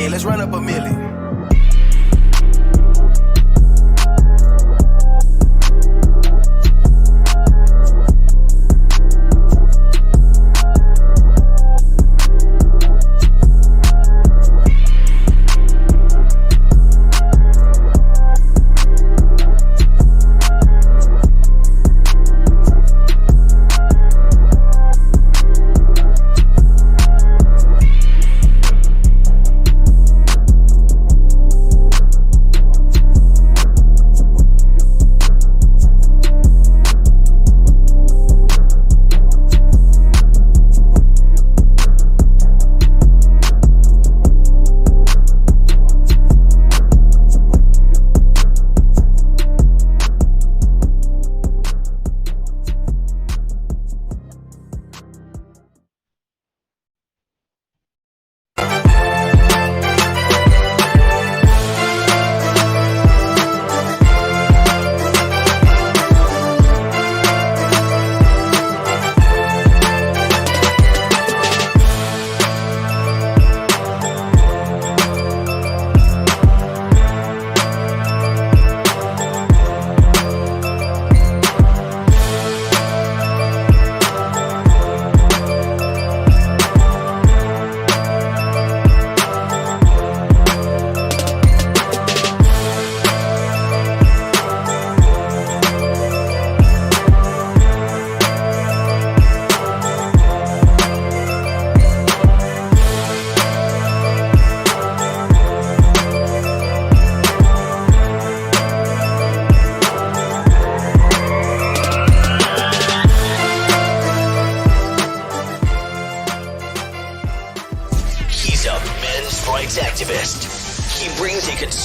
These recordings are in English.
Hey, let's run up a million.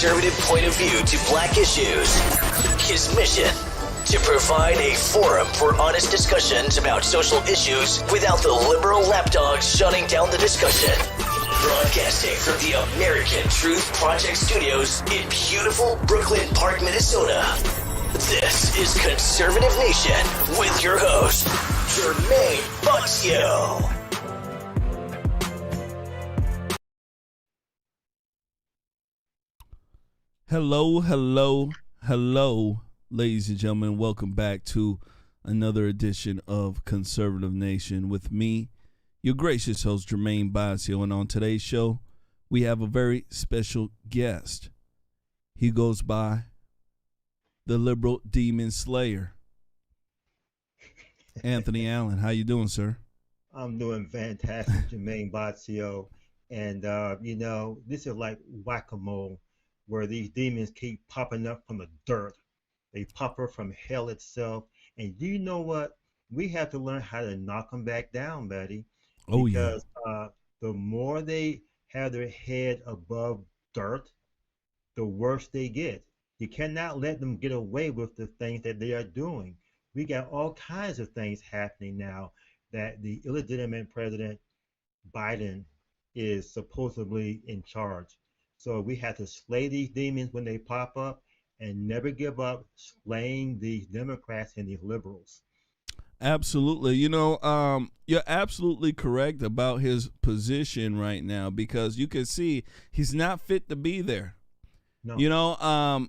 conservative point of view to black issues. His mission, to provide a forum for honest discussions about social issues without the liberal lapdogs shutting down the discussion. Broadcasting from the American Truth Project Studios in beautiful Brooklyn Park, Minnesota. This is Conservative Nation with your host, JERMAIN BOTSIO. Hello, ladies and gentlemen. Welcome back to another edition of Conservative Nation with me, your gracious host, JERMAIN BOTSIO. And on today's show, we have a very special guest. He goes by the liberal demon slayer, Anthony Allen. How you doing, sir? I'm doing fantastic, JERMAIN BOTSIO. And, this is like whack-a-mole, where these demons keep popping up from the dirt. They pop up from hell itself. And you know what? We have to learn how to knock them back down, buddy. Oh, because the more they have their head above dirt, the worse they get. You cannot let them get away with the things that they are doing. We got all kinds of things happening now that the illegitimate President Biden is supposedly in charge. So we have to slay these demons when they pop up and never give up slaying these Democrats and these liberals. Absolutely. You're absolutely correct about his position right now, because you can see he's not fit to be there. No.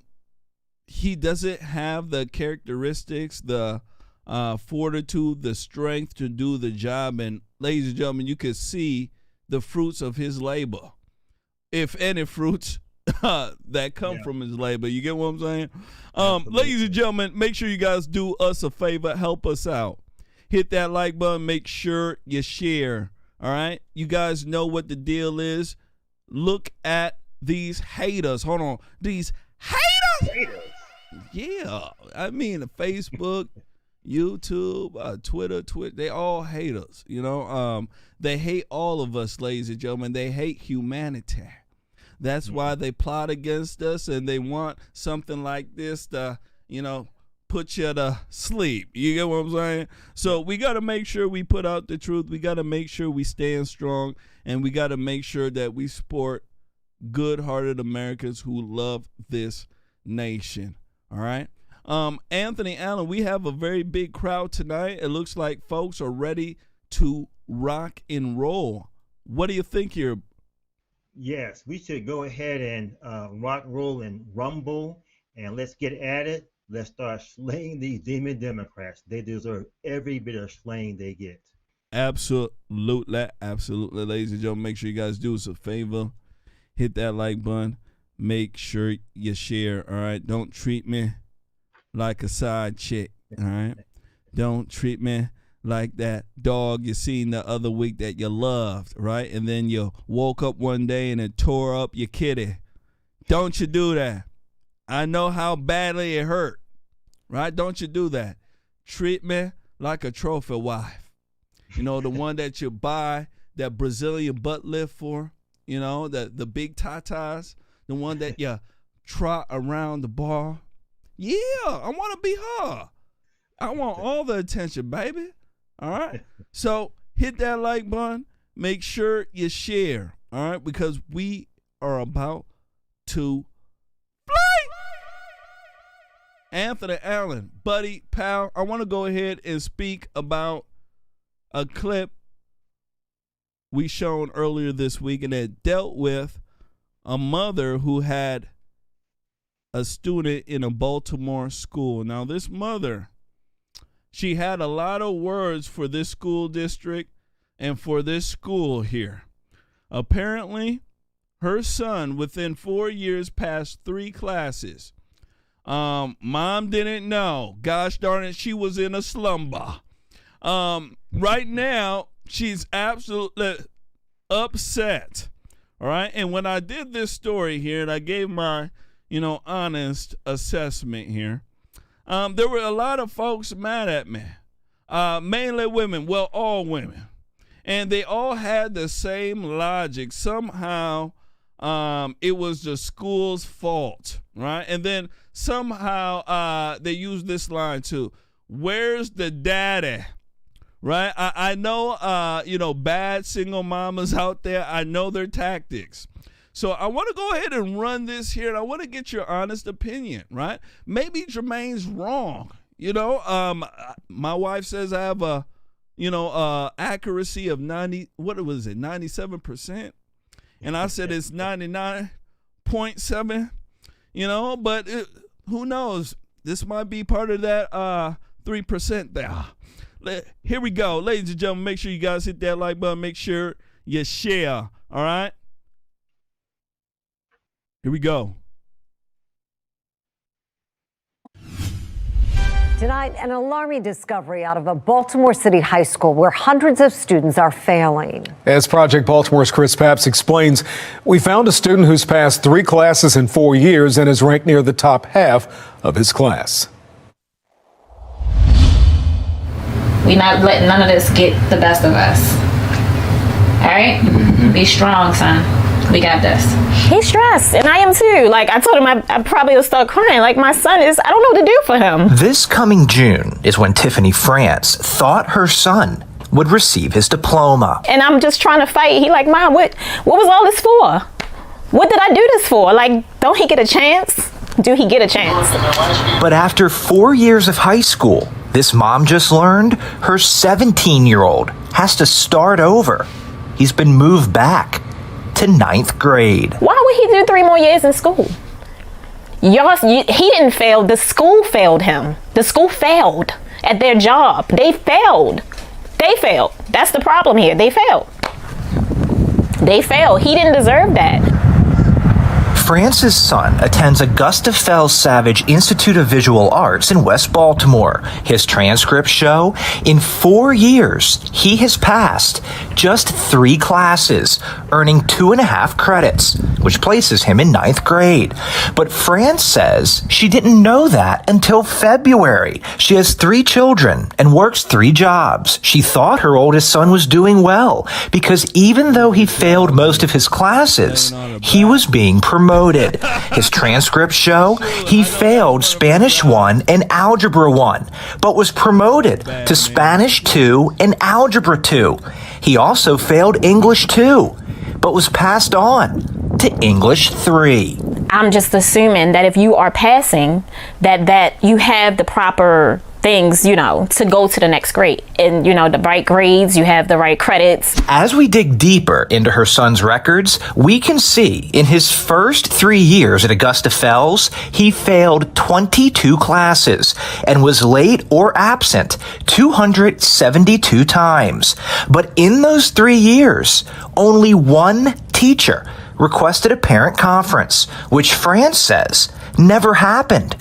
He doesn't have the characteristics, the fortitude, the strength to do the job. And ladies and gentlemen, you can see the fruits of his labor, if any fruits that come from his labor. You get what I'm saying? Ladies and gentlemen, make sure you guys do us a favor. Help us out. Hit that like button. Make sure you share. All right? You guys know what the deal is. Look at these haters. Hold on. These haters. Yeah. I mean, Facebook, YouTube, Twitter, they all hate us. They hate all of us, ladies and gentlemen. They hate humanity. That's why they plot against us, and they want something like this to, put you to sleep. You get what I'm saying? So we got to make sure we put out the truth. We got to make sure we stand strong, and we got to make sure that we support good-hearted Americans who love this nation. All right? Anthony Allen, we have a very big crowd tonight. It looks like folks are ready to rock and roll. What do you think here? Yes, we should go ahead and rock, roll, and rumble, and let's get at it. Let's start slaying these demon Democrats. They deserve every bit of slaying they get. Absolutely, absolutely, ladies and gentlemen. Make sure you guys do us a favor. Hit that like button. Make sure you share. All right. Don't treat me like a side chick. All right. Don't treat me like that dog you seen the other week that you loved, right? And then you woke up one day and it tore up your kitty. Don't you do that. I know how badly it hurt, right? Don't you do that. Treat me like a trophy wife. You know, the one that you buy that Brazilian butt lift for, you know, the big tatas, the one that you trot around the bar. Yeah, I want to be her. I want all the attention, baby. All right. So hit that like button. Make sure you share. All right. Because we are about to play. Anthony Allen, buddy, pal, I want to go ahead and speak about a clip we shown earlier this week, and it dealt with a mother who had a student in a Baltimore school. Now, this mother, she had a lot of words for this school district and for this school here. Apparently, her son, within 4 years, passed 3 classes. Mom didn't know. Gosh darn it, she was in a slumber. Right now, she's absolutely upset. All right. And when I did this story here and I gave my, honest assessment here, there were a lot of folks mad at me, mainly women, well, all women. And they all had the same logic. Somehow it was the school's fault, right? And then somehow they used this line too. Where's the daddy? Right? I know, bad single mamas out there. I know their tactics. So I want to go ahead and run this here, and I want to get your honest opinion, right? Maybe Jermaine's wrong. My wife says I have a, accuracy of 97%. And I said it's 99.7, but who knows? This might be part of that 3% there. Here we go. Ladies and gentlemen, make sure you guys hit that like button. Make sure you share. All right? Here we go. Tonight, an alarming discovery out of a Baltimore City high school where hundreds of students are failing. As Project Baltimore's Chris Papps explains, we found a student who's passed 3 classes in 4 years and is ranked near the top half of his class. We not letting none of this get the best of us. All right? Be strong, son. We got this. He's stressed, and I am too. Like, I told him I probably would start crying. Like, my son is, I don't know what to do for him. This coming June is when Tiffany France thought her son would receive his diploma. And I'm just trying to fight. He like, Mom, what was all this for? What did I do this for? Like, don't he get a chance? Do he get a chance? But after 4 years of high school, this mom just learned her 17-year-old has to start over. He's been moved back to 9th grade. Why would he do 3 more years in school? He didn't fail. The school failed him. The school failed at their job. They failed. That's the problem here. They failed. He didn't deserve that. France's son attends Augusta Fells Savage Institute of Visual Arts in West Baltimore. His transcripts show in 4 years, he has passed just 3 classes, earning 2.5 credits, which places him in 9th grade. But France says she didn't know that until February. She has 3 children and works 3 jobs. She thought her oldest son was doing well because even though he failed most of his classes, he was being promoted. His transcripts show he failed Spanish 1 and Algebra 1, but was promoted to Spanish 2 and Algebra 2. He also failed English 2, but was passed on to English 3. I'm just assuming that if you are passing, that you have the proper things, you know, to go to the next grade. And, you know, the right grades, you have the right credits. As we dig deeper into her son's records, we can see in his first 3 years at Augusta Fells, he failed 22 classes and was late or absent 272 times. But in those 3 years, only one teacher requested a parent conference, which France says never happened.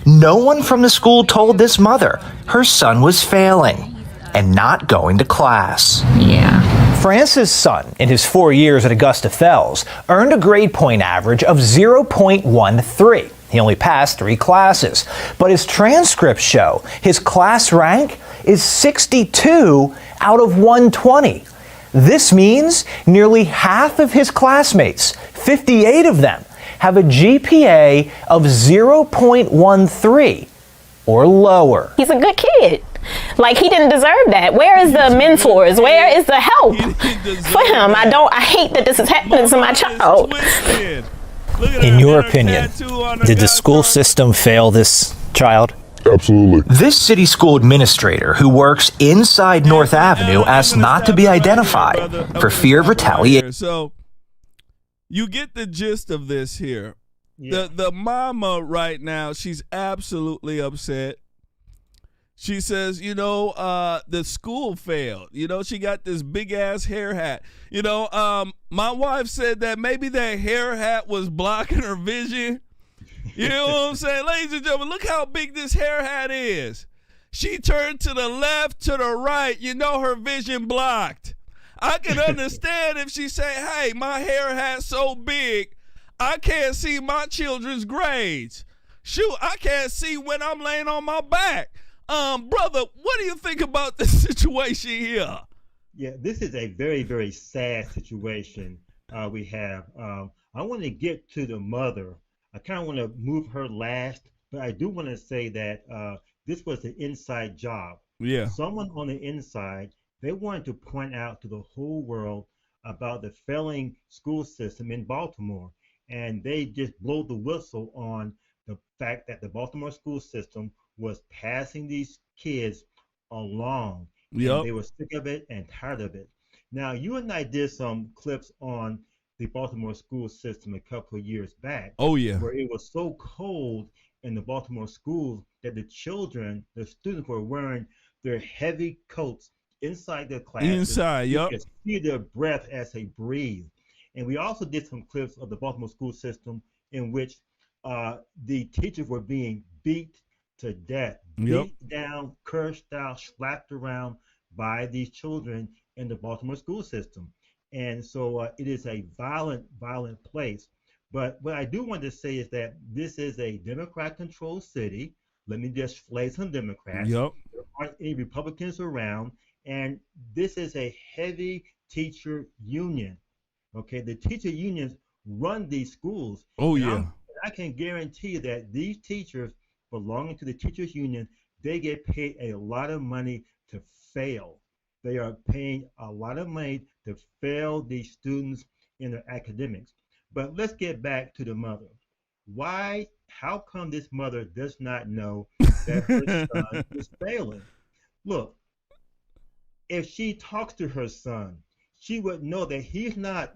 No one from the school told this mother her son was failing and not going to class. Yeah. France's son, in his 4 years at Augusta Fells, earned a grade point average of 0.13. He only passed 3 classes, but his transcripts show his class rank is 62 out of 120. This means nearly half of his classmates, 58 of them, have a GPA of 0.13 or lower. He's a good kid. Like, he didn't deserve that. Where is the mentors? Where is the help for him? I hate that this is happening to my child. In your opinion, did the school system fail this child? Absolutely. This city school administrator who works inside North Avenue asked not to be identified for fear of retaliation. So you get the gist of this here. Yeah. The mama right now, she's absolutely upset. She says, you know, the school failed. You know, she got this big ass hair hat. You know, my wife said that maybe that hair hat was blocking her vision. You know what I'm saying? Ladies and gentlemen, look how big this hair hat is. She turned to the left, to the right. You know her vision blocked. I can understand if she say, hey, my hair hat's so big, I can't see my children's grades. Shoot, I can't see when I'm laying on my back. Brother, what do you think about this situation here? Yeah, this is a very, very sad situation we have. I want to get to the mother. I kind of want to move her last, but I do want to say that this was an inside job. Yeah. Someone on the inside, they wanted to point out to the whole world about the failing school system in Baltimore. And they just blow the whistle on the fact that the Baltimore school system was passing these kids along. Yep. They were sick of it and tired of it. Now, you and I did some clips on the Baltimore school system a couple of years back. Oh, yeah. Where it was so cold in the Baltimore schools that the students were wearing their heavy coats inside their classes. Inside, yep. You could see their breath as they breathe. And we also did some clips of the Baltimore school system in which the teachers were being beat to death, Yep. beat down, cursed out, slapped around by these children in the Baltimore school system. And so it is a violent place. But what I do want to say is that this is a Democrat-controlled city. Let me just flay some Democrats. Yep. There aren't any Republicans around. And this is a heavy teacher union. Okay, the teacher unions run these schools. Oh, And yeah. I can guarantee that these teachers belonging to the teachers union, they get paid a lot of money to fail. They are paying a lot of money to fail these students in their academics. But let's get back to the mother. How come this mother does not know that her son is failing? Look, if she talks to her son, she would know that he's not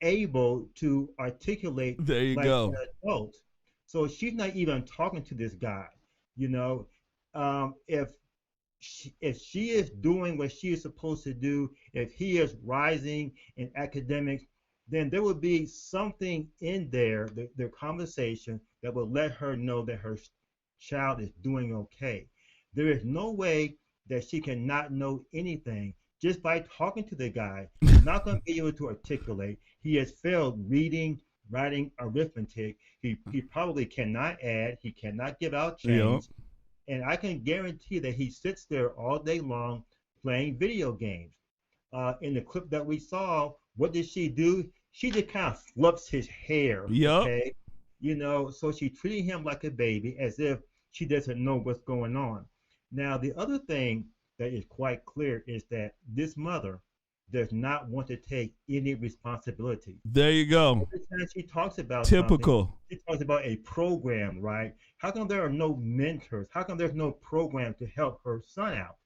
able to articulate There you like go. an adult. So she's not even talking to this guy. You know, if she is doing what she is supposed to do, if he is rising in academics, then there would be something in their conversation that will let her know that her child is doing okay. There is no way that she can not know anything just by talking to the guy. He's not going to be able to articulate. He has failed reading, writing, arithmetic. He probably cannot add. He cannot give out change. Yep. And I can guarantee that he sits there all day long playing video games. In the clip that we saw, what did she do? She just kind of fluffs his hair. Yep. Okay? You know, so she treated him like a baby as if she doesn't know what's going on. Now, the other thing that is quite clear is that this mother does not want to take any responsibility. There you go. Every time she talks about Typical. she talks about a program, right? How come there are no mentors? How come there's no program to help her son out?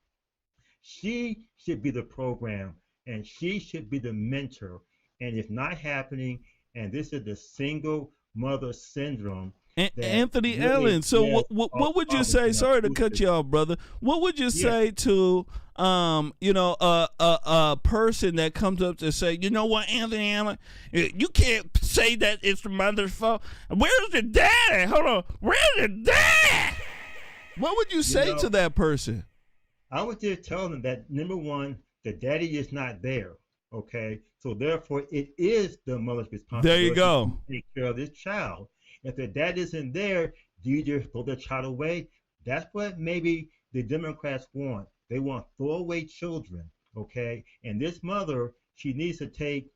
She should be the program, and she should be the mentor. And it's not happening. And this is the single mother syndrome. Anthony Allen, so what would you say? Sorry to cut you off, brother. What would you say to a person that comes up to say, you know what, Anthony Allen, you can't say that it's the mother's fault. Where's the dad? Hold on, where's the dad? What would you say to that person? I would just tell them that, number one, the daddy is not there. Okay, so therefore it is the mother's responsibility. There you go. To take care of this child. If the dad isn't there, do you just throw the child away? That's what maybe the Democrats want. They want throwaway children, okay? And this mother, she needs to take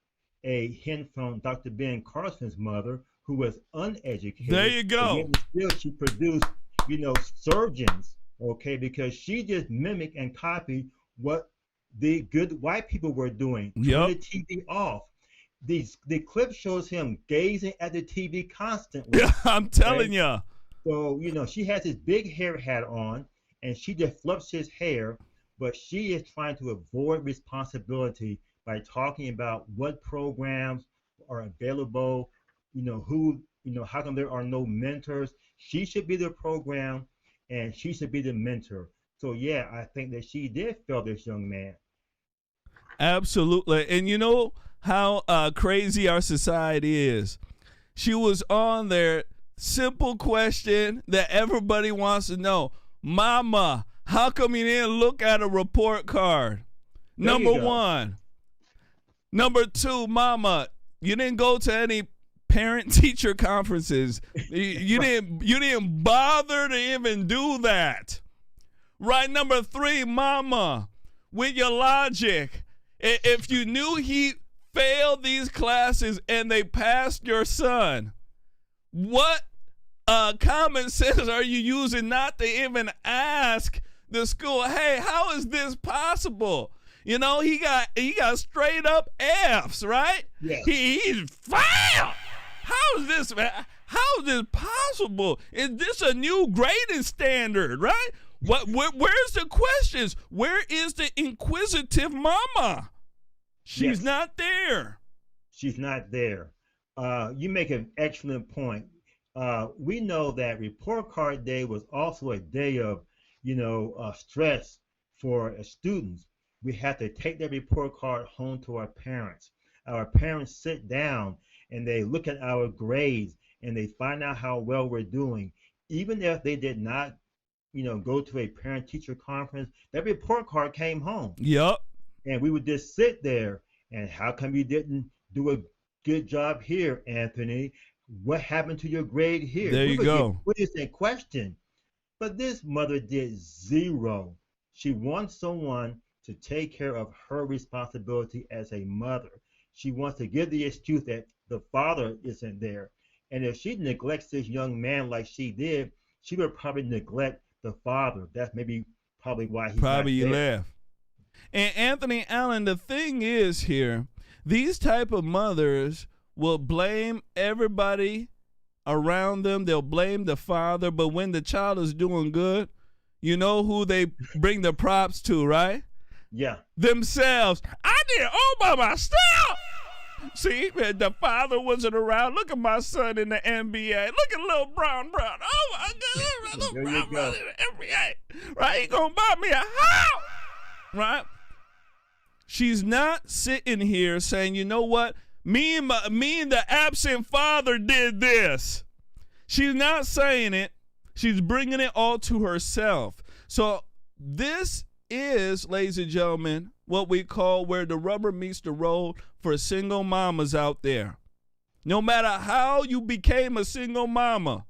a hint from Dr. Ben Carson's mother, who was uneducated. There you go. But still, she produced, surgeons, okay? Because she just mimicked and copied what the good white people were doing. Turn the TV off. The clip shows him gazing at the TV constantly. Yeah, I'm telling you. So, she has his big hair hat on, and she just fluffs his hair, but she is trying to avoid responsibility by talking about what programs are available, how come there are no mentors. She should be the program, and she should be the mentor. So, yeah, I think that she did fail this young man. Absolutely. And you know how crazy our society is. She was on there, simple question that everybody wants to know. Mama, how come you didn't look at a report card? Number one. Number two, Mama, you didn't go to any parent-teacher conferences. You didn't bother to even do that. Right. Number three, Mama, with your logic, if you knew he failed these classes and they passed your son, what common sense are you using not to even ask the school, hey, how is this possible? He got straight up F's, right? Yes. He's failed. How is this possible? Is this a new grading standard, right? Where's the questions? Where is the inquisitive mama? She's not there. She's not there. You make an excellent point. We know that report card day was also a day of, stress for students. We have to take that report card home to our parents. Our parents sit down and they look at our grades and they find out how well we're doing. Even if they did not, go to a parent-teacher conference, that report card came home. Yep. And we would just sit there and how come you didn't do a good job here, Anthony? What happened to your grade here? There you go. What is that question? But this mother did zero. She wants someone to take care of her responsibility as a mother. She wants to give the excuse that the father isn't there. And if she neglects this young man like she did, she would probably neglect the father. That's probably why he's probably not you there. laugh. And Anthony Allen, the thing is here, these type of mothers will blame everybody around them. They'll blame the father, but when the child is doing good, you know who they bring the props to, right? Yeah. Themselves. I did all by myself. See, the father wasn't around. Look at my son in the NBA. Look at little Brown. Oh my God, little Brown in the NBA. Right? He gonna buy me a house. Right? She's not sitting here saying, you know what? Me and the absent father did this. She's not saying it. She's bringing it all to herself. So this is, ladies and gentlemen, what we call where the rubber meets the road for single mamas out there. No matter how you became a single mama,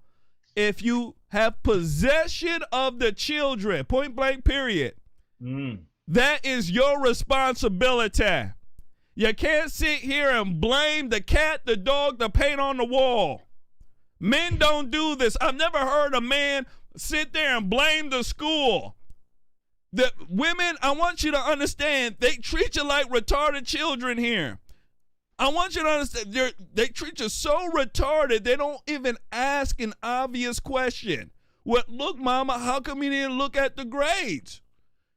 if you have possession of the children, point blank period, that is your responsibility. You can't sit here and blame the cat, the dog, the paint on the wall. Men don't do this. I've never heard a man sit there and blame the school. The women, I want you to understand, they treat you like retarded children here. I want you to understand, they treat you so retarded, they don't even ask an obvious question. Well, look, mama, how come you didn't look at the grades?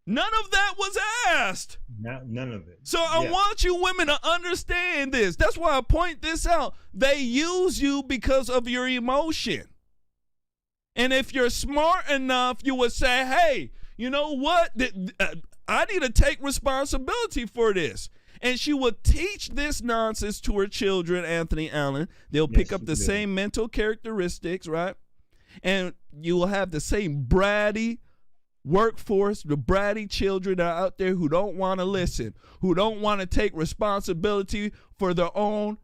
None of that was asked. None of it. So I want you women to understand this. That's why I point this out. They use you because of your emotion. And if you're smart enough, you would say, hey, you know what? I need to take responsibility for this. And she would teach this nonsense to her children, Anthony Allen. They'll pick up the same mental characteristics, right? And you will have the same bratty workforce, the bratty children are out there who don't want to listen, who don't want to take responsibility for their own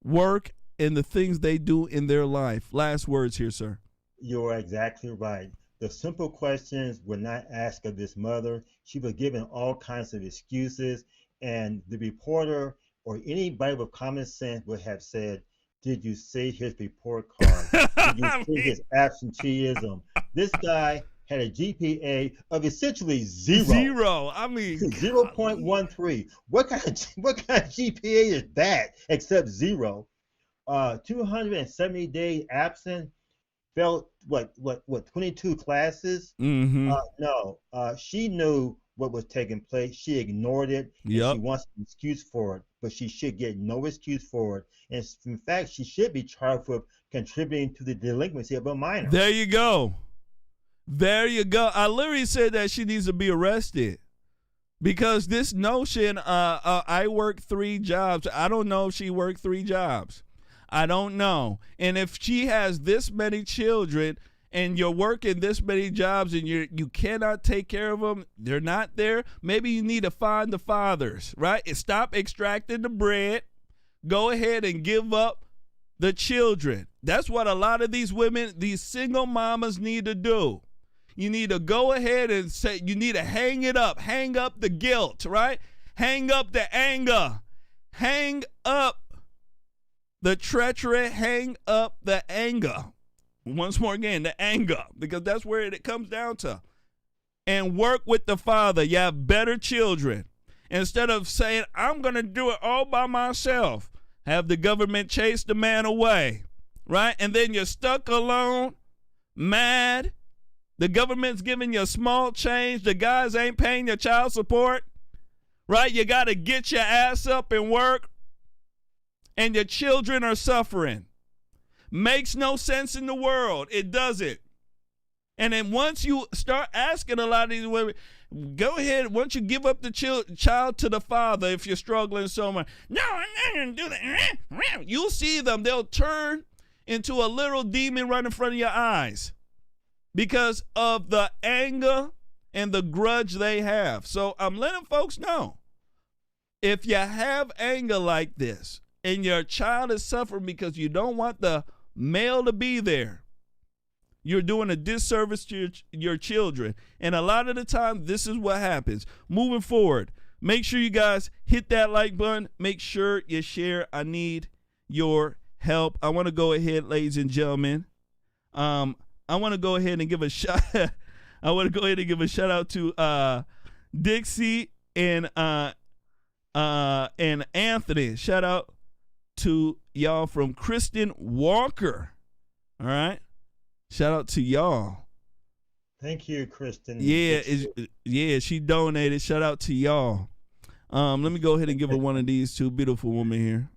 work and the things they do in their life. Last words here, sir. You're exactly right. The simple questions were not asked of this mother. She was given all kinds of excuses, and the reporter or anybody with common sense would have said, did you see his report card? Did you see his absenteeism? This guy had a GPA of essentially zero. I mean 0.13. What kind of GPA is that except zero? 270 days absent. Failed what 22 classes? Mm-hmm. No, she knew what was taking place. She ignored it. Yep. She wants an excuse for it, but she should get no excuse for it. And in fact, she should be charged with contributing to the delinquency of a minor. There you go. There you go. I literally said that she needs to be arrested because this notion, I work 3 jobs. I don't know if she worked 3 jobs. I don't know. And if she has this many children and you're working this many jobs and you cannot take care of them, they're not there, maybe you need to find the fathers, right? And stop extracting the bread. Go ahead and give up the children. That's what a lot of these women, these single mamas need to do. You need to go ahead and say, you need to hang it up. Hang up the guilt, right? Hang up the anger. Hang up the treachery, hang up the anger. Once more again, the anger, because that's where it comes down to. And work with the father. You have better children. Instead of saying, I'm going to do it all by myself, have the government chase the man away, right? And then you're stuck alone, mad. The government's giving you small change. The guys ain't paying your child support, right? You got to get your ass up and work. And your children are suffering. Makes no sense in the world. It doesn't. And then once you start asking a lot of these women, go ahead, once you give up the child to the father, if you're struggling so much, no, I'm not going to do that. You'll see them. They'll turn into a little demon right in front of your eyes because of the anger and the grudge they have. So I'm letting folks know, if you have anger like this, and your child is suffering because you don't want the male to be there, you're doing a disservice to your children. And a lot of the time, this is what happens. Moving forward, make sure you guys hit that like button. Make sure you share. I need your help. I want to go ahead, ladies and gentlemen. I want to go ahead and give a shout. I want to go ahead and give a shout out to Dixie and Anthony. Shout out to y'all from Kristen Walker. All right. Shout out to y'all. Thank you, Kristen. Yeah, she donated. Shout out to y'all. Let me go ahead and give her one of these 2 beautiful women here.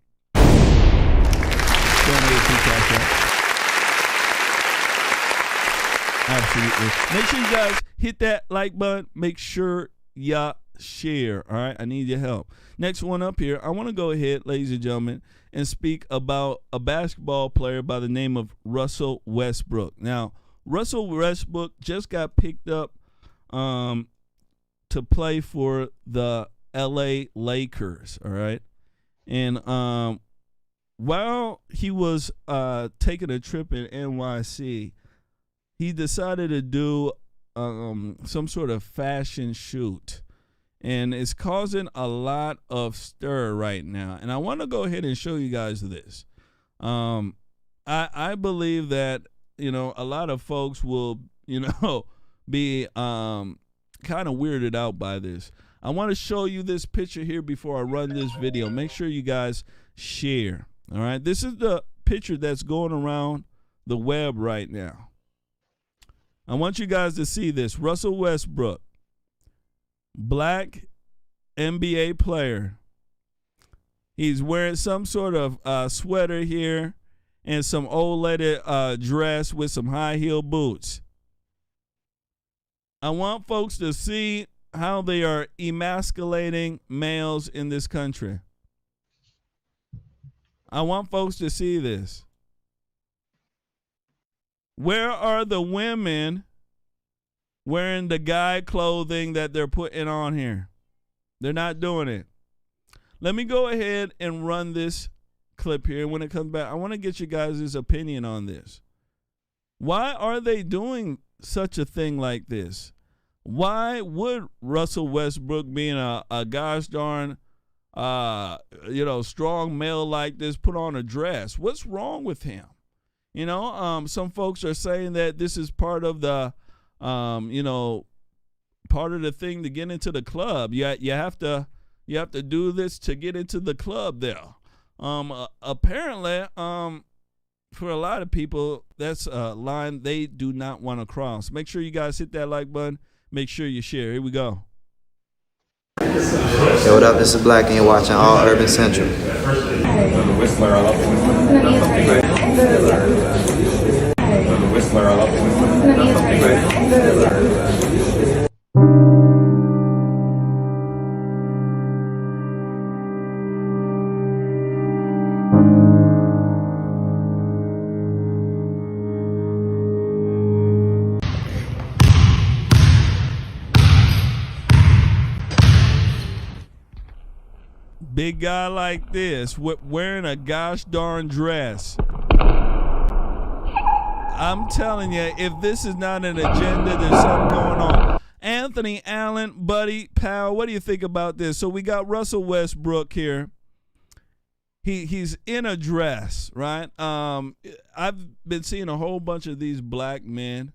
Absolutely. Make sure you guys hit that like button. Make sure y'all share. All right. I need your help. Next one up here. I want to go ahead, ladies and gentlemen, and speak about a basketball player by the name of Russell Westbrook. Now, Russell Westbrook just got picked up to play for the LA Lakers. All right. And while he was taking a trip in NYC, he decided to do some sort of fashion shoot. And it's causing a lot of stir right now. And I want to go ahead and show you guys this. I believe that, a lot of folks will, be kind of weirded out by this. I want to show you this picture here before I run this video. Make sure you guys share. All right, this is the picture that's going around the web right now. I want you guys to see this. Russell Westbrook, black NBA player. He's wearing some sort of sweater here and some old lady dress with some high heel boots. I want folks to see how they are emasculating males in this country. I want folks to see this. Where are the women wearing the guy clothing that they're putting on here? They're not doing it. Let me go ahead and run this clip here. When it comes back, I want to get you guys' opinion on this. Why are they doing such a thing like this? Why would Russell Westbrook, being a gosh darn, strong male like this, put on a dress? What's wrong with him? Some folks are saying that this is part of the, part of the thing to get into the club. You have to do this to get into the club there. Apparently, for a lot of people, that's a line they do not want to cross. Make sure you guys hit that like button. Make sure you share. Here we go. Hey, what up? This is Black, and you're watching All Urban Central. Big guy like this wearing a gosh darn dress. I'm telling you, if this is not an agenda, there's something going on. Anthony Allen, buddy, pal, what do you think about this? So we got Russell Westbrook here. He's in a dress, right? I've been seeing a whole bunch of these black men.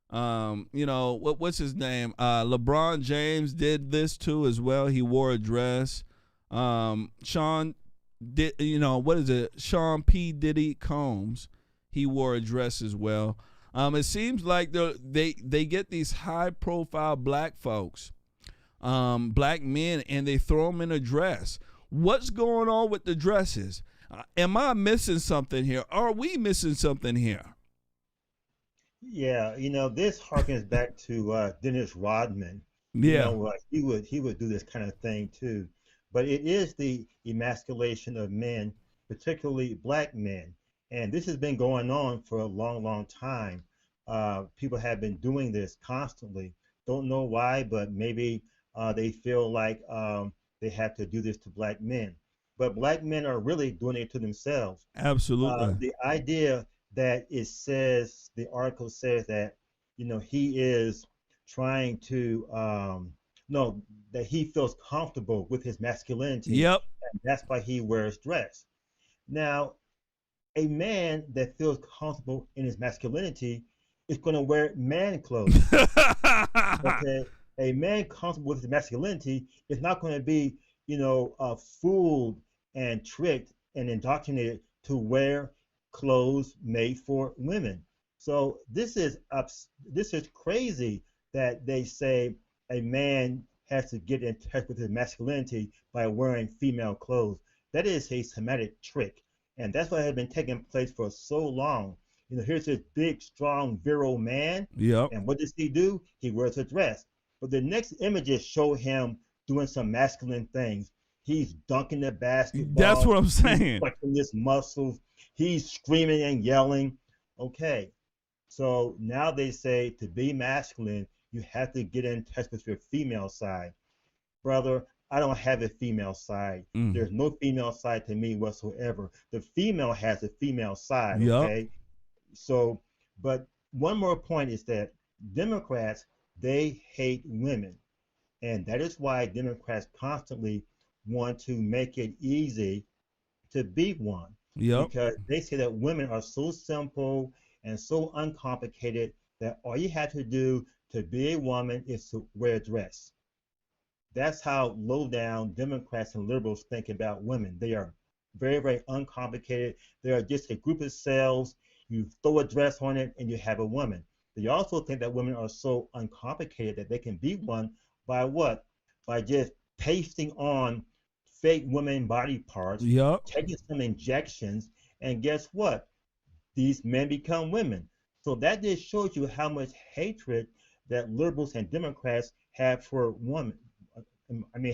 What's his name? LeBron James did this too as well. He wore a dress. Sean P. Diddy Combs, he wore a dress as well. It seems like they get these high profile black folks, black men, and they throw them in a dress. What's going on with the dresses? Am I missing something here? Are we missing something here? Yeah, this harkens back to Dennis Rodman. Yeah, he would do this kind of thing too. But it is the emasculation of men, particularly black men. And this has been going on for a long, long time. People have been doing this constantly. Don't know why, but maybe they feel like they have to do this to black men. But black men are really doing it to themselves. Absolutely. The idea that the article says that, he is trying to, that he feels comfortable with his masculinity. Yep. And that's why he wears dress. Now, a man that feels comfortable in his masculinity is going to wear man clothes. Okay? A man comfortable with his masculinity is not going to be, fooled and tricked and indoctrinated to wear clothes made for women. So this is crazy that they say a man has to get in touch with his masculinity by wearing female clothes. That is a Semitic trick. And that's what has been taking place for so long. Here's this big, strong, virile man. Yep. And what does he do? He wears a dress. But the next images show him doing some masculine things. He's dunking the basketball. That's what I'm saying. He's flexing his muscles. He's screaming and yelling. Okay. So now they say to be masculine, you have to get in touch with your female side. Brother, I don't have a female side. There's no female side to me whatsoever. The female has a female side, okay? So, but one more point is that Democrats, they hate women. And that is why Democrats constantly want to make it easy to be one. Because they say that women are so simple and so uncomplicated that all you have to do To be a woman is to wear a dress. That's how low down Democrats and liberals think about women. They are very, very uncomplicated. They are just a group of cells. You throw a dress on it and you have a woman. They also think that women are so uncomplicated that they can be one by what? By just pasting on fake women body parts, taking some injections, and guess what? These men become women. So that just shows you how much hatred that liberals and Democrats have for women.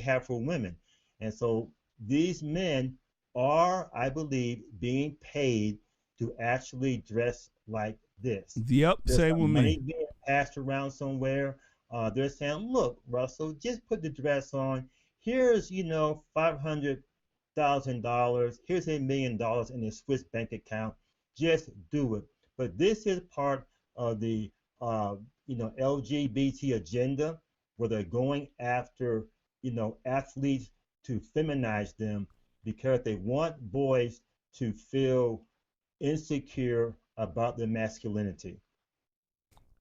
Have for women. And so these men are, I believe, being paid to actually dress like this. Yep, There's same some with money me. being passed around somewhere. They're saying, look, Russell, just put the dress on. Here's, $500,000. Here's $1 million in a Swiss bank account. Just do it. But this is part of the, LGBT agenda, where they're going after, athletes to feminize them because they want boys to feel insecure about their masculinity.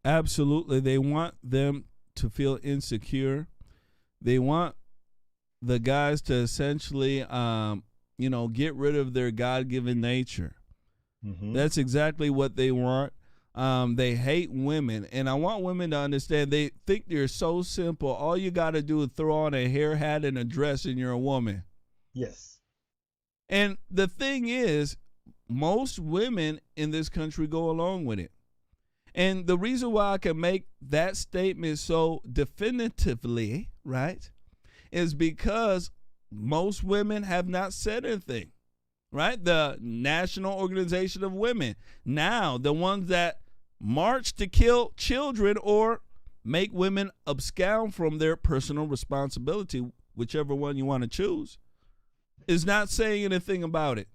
Absolutely. They want them to feel insecure. They want the guys to essentially, get rid of their God-given nature. Mm-hmm. That's exactly what they want. They hate women. And I want women to understand, they think they're so simple. All you got to do is throw on a hair hat and a dress and you're a woman. Yes. And the thing is, most women in this country go along with it. And the reason why I can make that statement so definitively, right, is because most women have not said anything, right? The National Organization of Women, now the ones that march to kill children or make women abscond from their personal responsibility, whichever one you want to choose, is not saying anything about it.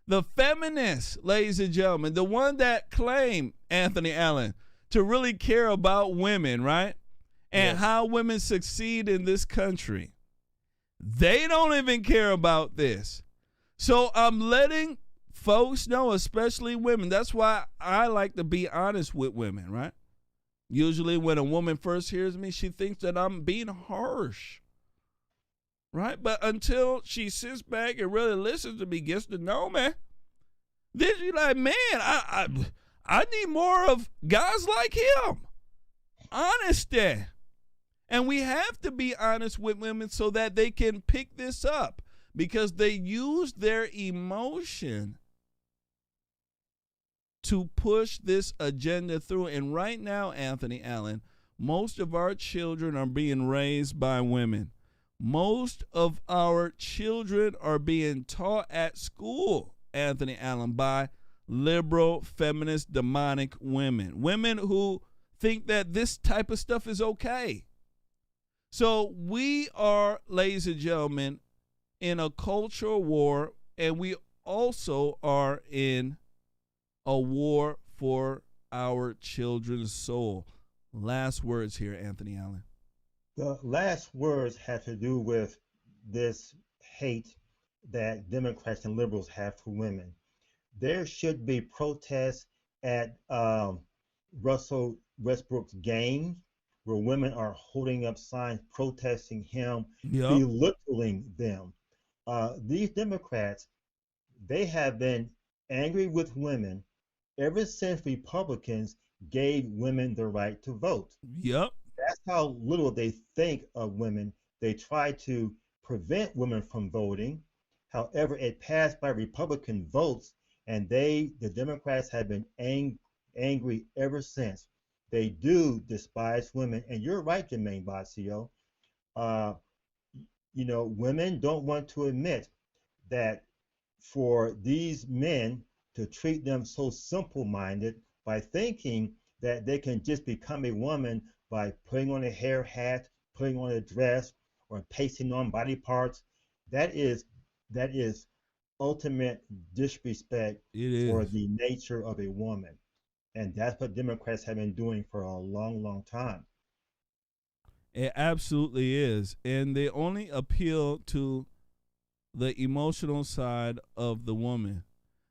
The feminists, ladies and gentlemen, the one that claim, Anthony Allen, to really care about women, right? And how women succeed in this country. They don't even care about this. So I'm letting folks know, especially women. That's why I like to be honest with women, right? Usually when a woman first hears me, she thinks that I'm being harsh, right? But until she sits back and really listens to me, gets to know me, then she's like, man, I need more of guys like him. Honesty. And we have to be honest with women so that they can pick this up, because they use their emotion to push this agenda through. And right now, Anthony Allen, most of our children are being raised by women. Most of our children are being taught at school, Anthony Allen, by liberal, feminist, demonic women. Women who think that this type of stuff is okay. So we are, ladies and gentlemen, in a cultural war, and we also are in a war for our children's soul. Last words here, Anthony Allen. The last words have to do with this hate that Democrats and liberals have for women. There should be protests at Russell Westbrook's games, where women are holding up signs protesting him, belittling them. These Democrats, they have been angry with women ever since Republicans gave women the right to vote. Yep. That's how little they think of women. They try to prevent women from voting. However, it passed by Republican votes, and the Democrats have been angry ever since. They do despise women, and you're right, Jermaine BOTSIO. Women don't want to admit that for these men to treat them so simple-minded by thinking that they can just become a woman by putting on a hair hat, putting on a dress, or pasting on body parts, that is ultimate disrespect for the nature of a woman. And that's what Democrats have been doing for a long, long time. It absolutely is. And they only appeal to the emotional side of the woman.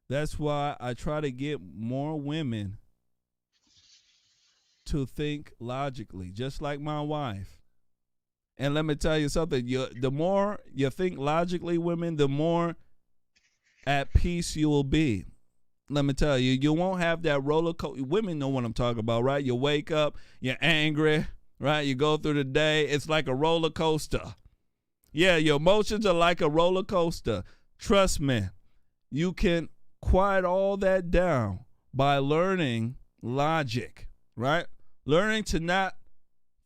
That's why I try to get more women to think logically, just like my wife. And let me tell you something, the more you think logically, women, the more at peace you will be. Let me tell you, you won't have that roller coaster. Women know what I'm talking about, right? You wake up, you're angry, right? You go through the day. It's like a roller coaster. Yeah, your emotions are like a roller coaster. Trust me, you can quiet all that down by learning logic, right? Learning to not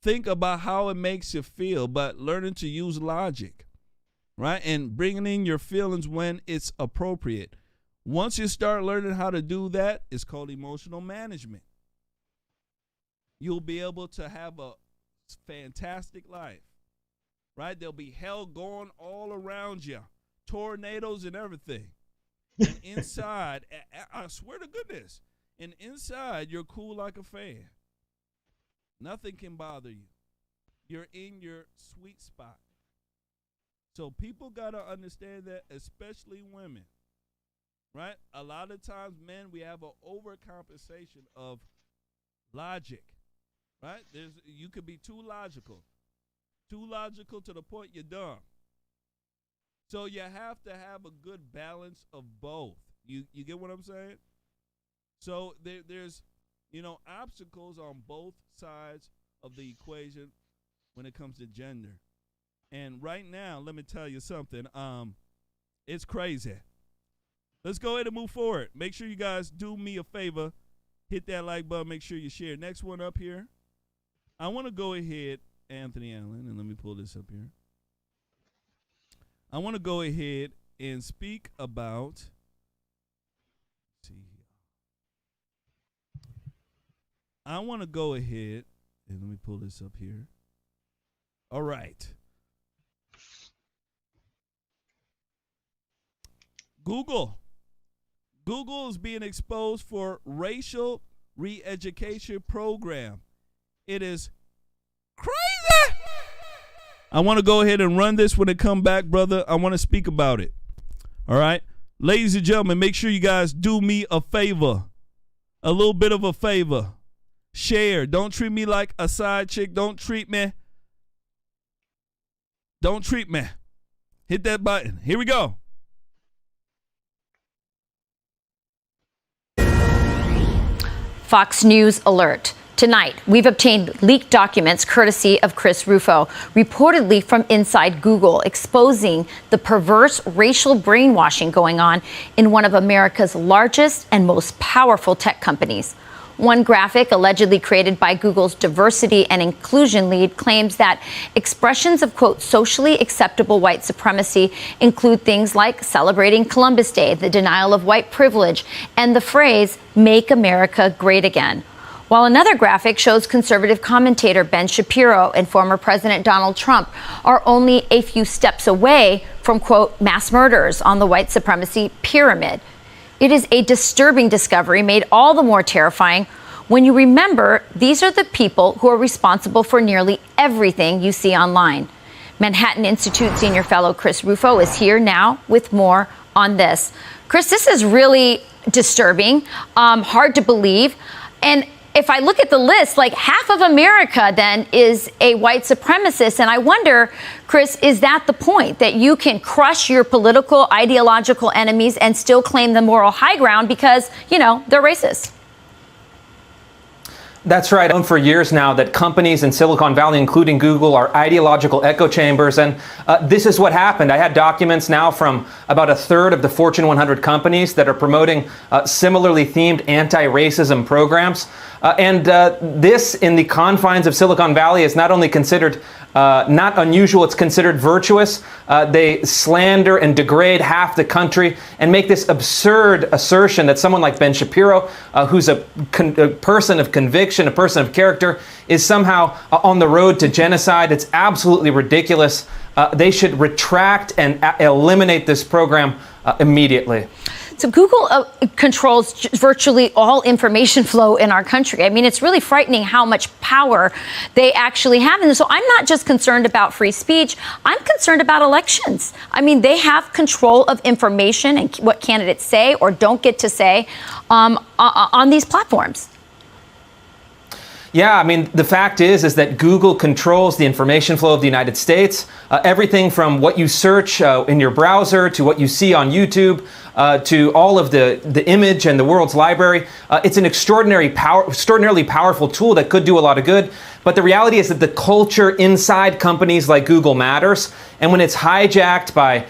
think about how it makes you feel, but learning to use logic, right? And bringing in your feelings when it's appropriate. Once you start learning how to do that, it's called emotional management. You'll be able to have a fantastic life, right? There'll be hell going all around you, tornadoes and everything. And inside, I swear to goodness, and inside you're cool like a fan. Nothing can bother you. You're in your sweet spot. So people got to understand that, especially women. Right? A lot of times, men, we have an overcompensation of logic. Right? You could be too logical to the point you're dumb. So you have to have a good balance of both. You get what I'm saying? So there's obstacles on both sides of the equation when it comes to gender. And right now, let me tell you something. It's crazy. Let's go ahead and move forward. Make sure you guys do me a favor. Hit that like button. Make sure you share. Next one up here. I want to go ahead, Anthony Allen, and let me pull this up here. I want to go ahead and speak about, let's see here. I want to go ahead and let me pull this up here. All right. Google is being exposed for racial re-education program. It is crazy. I want to go ahead and run this when it come back, brother. I want to speak about it. All right. Ladies and gentlemen, make sure you guys do me a favor. A little bit of a favor. Share. Don't treat me like a side chick. Don't treat me. Hit that button. Here we go. Fox News alert. Tonight, we've obtained leaked documents courtesy of Chris Rufo, reportedly from inside Google, exposing the perverse racial brainwashing going on in one of America's largest and most powerful tech companies. One graphic allegedly created by Google's diversity and inclusion lead claims that expressions of, quote, socially acceptable white supremacy include things like celebrating Columbus Day, the denial of white privilege, and the phrase, "Make America Great Again." While another graphic shows conservative commentator Ben Shapiro and former President Donald Trump are only a few steps away from, quote, mass murders on the white supremacy pyramid. It is a disturbing discovery made all the more terrifying when you remember these are the people who are responsible for nearly everything you see online. Manhattan Institute senior fellow Chris Rufo is here now with more on this. Chris, this is really disturbing, hard to believe. And if I look at the list, like half of America then is a white supremacist. And I wonder, Chris, is that the point, that you can crush your political, ideological enemies and still claim the moral high ground because, they're racist? That's right. I've known for years now that companies in Silicon Valley, including Google, are ideological echo chambers. And this is what happened. I had documents now from about a third of the Fortune 100 companies that are promoting similarly themed anti-racism programs. And this, in the confines of Silicon Valley, is not only considered not unusual, it's considered virtuous. They slander and degrade half the country and make this absurd assertion that someone like Ben Shapiro, who's a person of conviction, a person of character, is somehow on the road to genocide. It's absolutely ridiculous. They should retract and eliminate this program immediately. So Google controls virtually all information flow in our country. I mean, it's really frightening how much power they actually have. And so I'm not just concerned about free speech. I'm concerned about elections. I mean, they have control of information and what candidates say or don't get to say on these platforms. Yeah, I mean, the fact is that Google controls the information flow of the United States. Everything from what you search in your browser to what you see on YouTube to all of the image and the world's library. It's an extraordinarily powerful tool that could do a lot of good. But the reality is that the culture inside companies like Google matters. And when it's hijacked by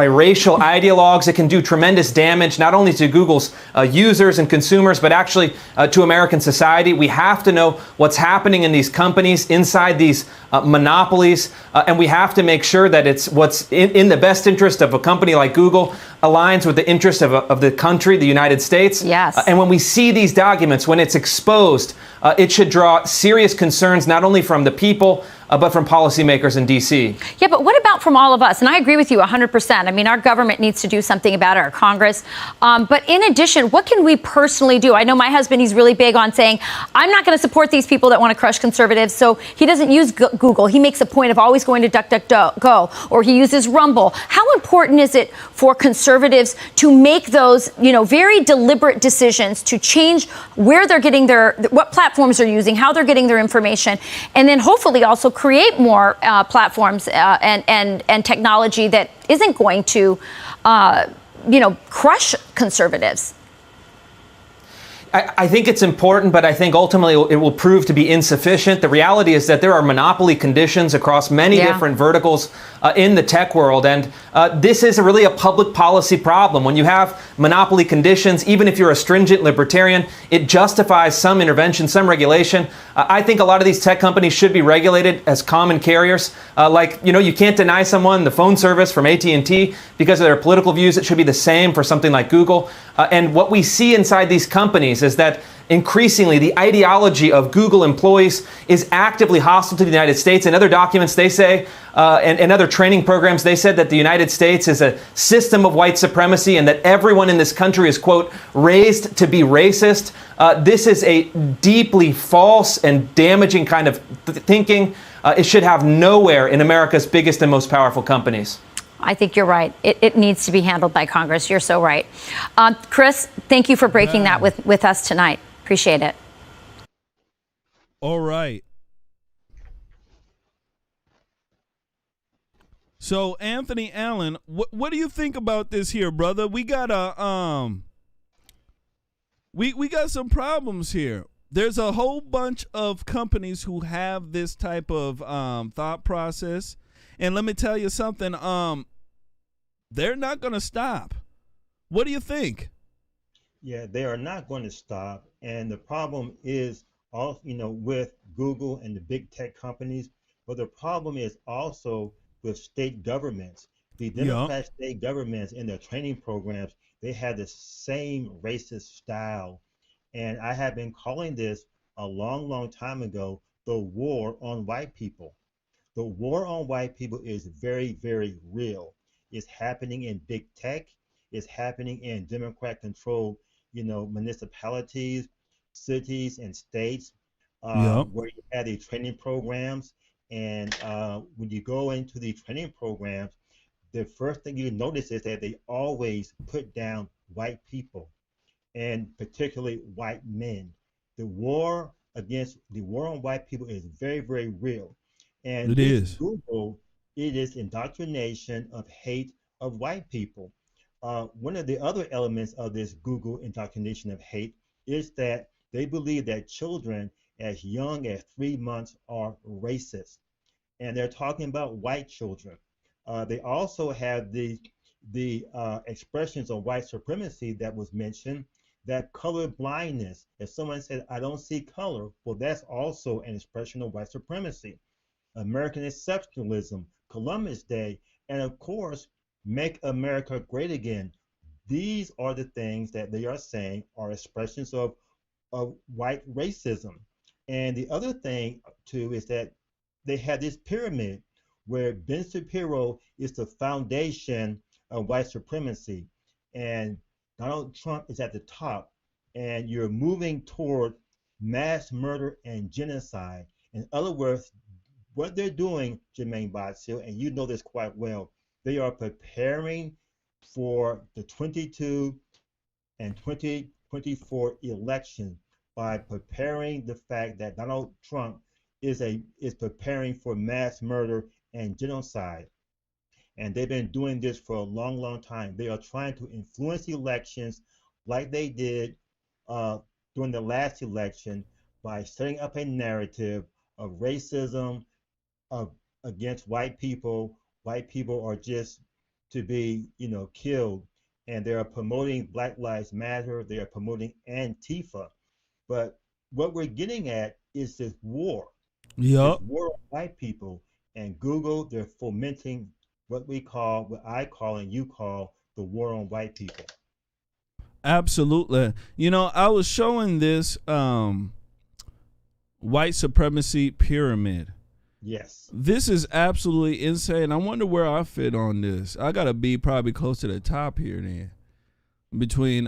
racial ideologues, it can do tremendous damage, not only to Google's users and consumers, but actually to American society. We have to know what's happening in these companies, inside these monopolies, and we have to make sure that it's what's in the best interest of a company like Google aligns with the interest of the country, the United States. Yes. And when we see these documents, when it's exposed, it should draw serious concerns, not only from the people, but from policymakers in D.C. Yeah, but what about from all of us? And I agree with you 100%. I mean, our government needs to do something about it, our Congress. But in addition, what can we personally do? I know my husband, he's really big on saying, I'm not going to support these people that want to crush conservatives. So he doesn't use Google. He makes a point of always going to DuckDuckGo, or he uses Rumble. How important is it for conservatives to make those, very deliberate decisions to change where they're getting what platforms they're using, how they're getting their information, and then hopefully also create more platforms and technology that isn't going to, crush conservatives? I think it's important, but I think ultimately it will prove to be insufficient. The reality is that there are monopoly conditions across many different verticals in the tech world, and this is really a public policy problem. When you have monopoly conditions, even if you're a stringent libertarian, it justifies some intervention, some regulation. I think a lot of these tech companies should be regulated as common carriers. You can't deny someone the phone service from AT&T because of their political views. It should be the same for something like Google. And what we see inside these companies is that increasingly the ideology of Google employees is actively hostile to the United States. In other documents, they say, and other training programs, they said that the United States is a system of white supremacy and that everyone in this country is, quote, raised to be racist. This is a deeply false and damaging kind of thinking. It should have nowhere in America's biggest and most powerful companies. I think you're right. It needs to be handled by Congress. You're so right. Chris, thank you for breaking that with us tonight. Appreciate it. All right. So, Anthony Allen, what do you think about this here, brother? We got we got some problems here. There's a whole bunch of companies who have this type of thought process. And let me tell you something, they're not going to stop. What do you think? Yeah, they are not going to stop. And the problem is also, with Google and the big tech companies, but the problem is also with state governments. The Democrat state governments in their training programs, they have the same racist style. And I have been calling this a long, long time ago, the war on white people. The war on white people is very, very real. It's happening in big tech. It's happening in Democrat-controlled, municipalities, cities, and states, where you have these training programs. And when you go into the training programs, the first thing you notice is that they always put down white people, and particularly white men. The war on white people is very, very real. And it is Google, it is indoctrination of hate of white people. One of the other elements of this Google indoctrination of hate is that they believe that children as young as 3 months are racist. And they're talking about white children. They also have the expressions of white supremacy that was mentioned, that color blindness. If someone said, I don't see color, well, that's also an expression of white supremacy. American exceptionalism, Columbus Day, and of course, Make America Great Again. These are the things that they are saying are expressions of white racism. And the other thing, too, is that they have this pyramid where Ben Shapiro is the foundation of white supremacy. And Donald Trump is at the top. And you're moving toward mass murder and genocide. In other words, what they're doing, JERMAIN BOTSIO, and you know this quite well, they are preparing for the 22 and 2024 election by preparing the fact that Donald Trump is preparing for mass murder and genocide. And they've been doing this for a long, long time. They are trying to influence elections like they did during the last election by setting up a narrative of racism against white people. White people are just to be, killed. And they are promoting Black Lives Matter. They are promoting Antifa. But what we're getting at is this war. Yup. This war on white people. And Google, they're fomenting what I call and you call the war on white people. Absolutely. I was showing this white supremacy pyramid. Yes. This is absolutely insane. I wonder where I fit on this. I gotta be probably close to the top here then. Between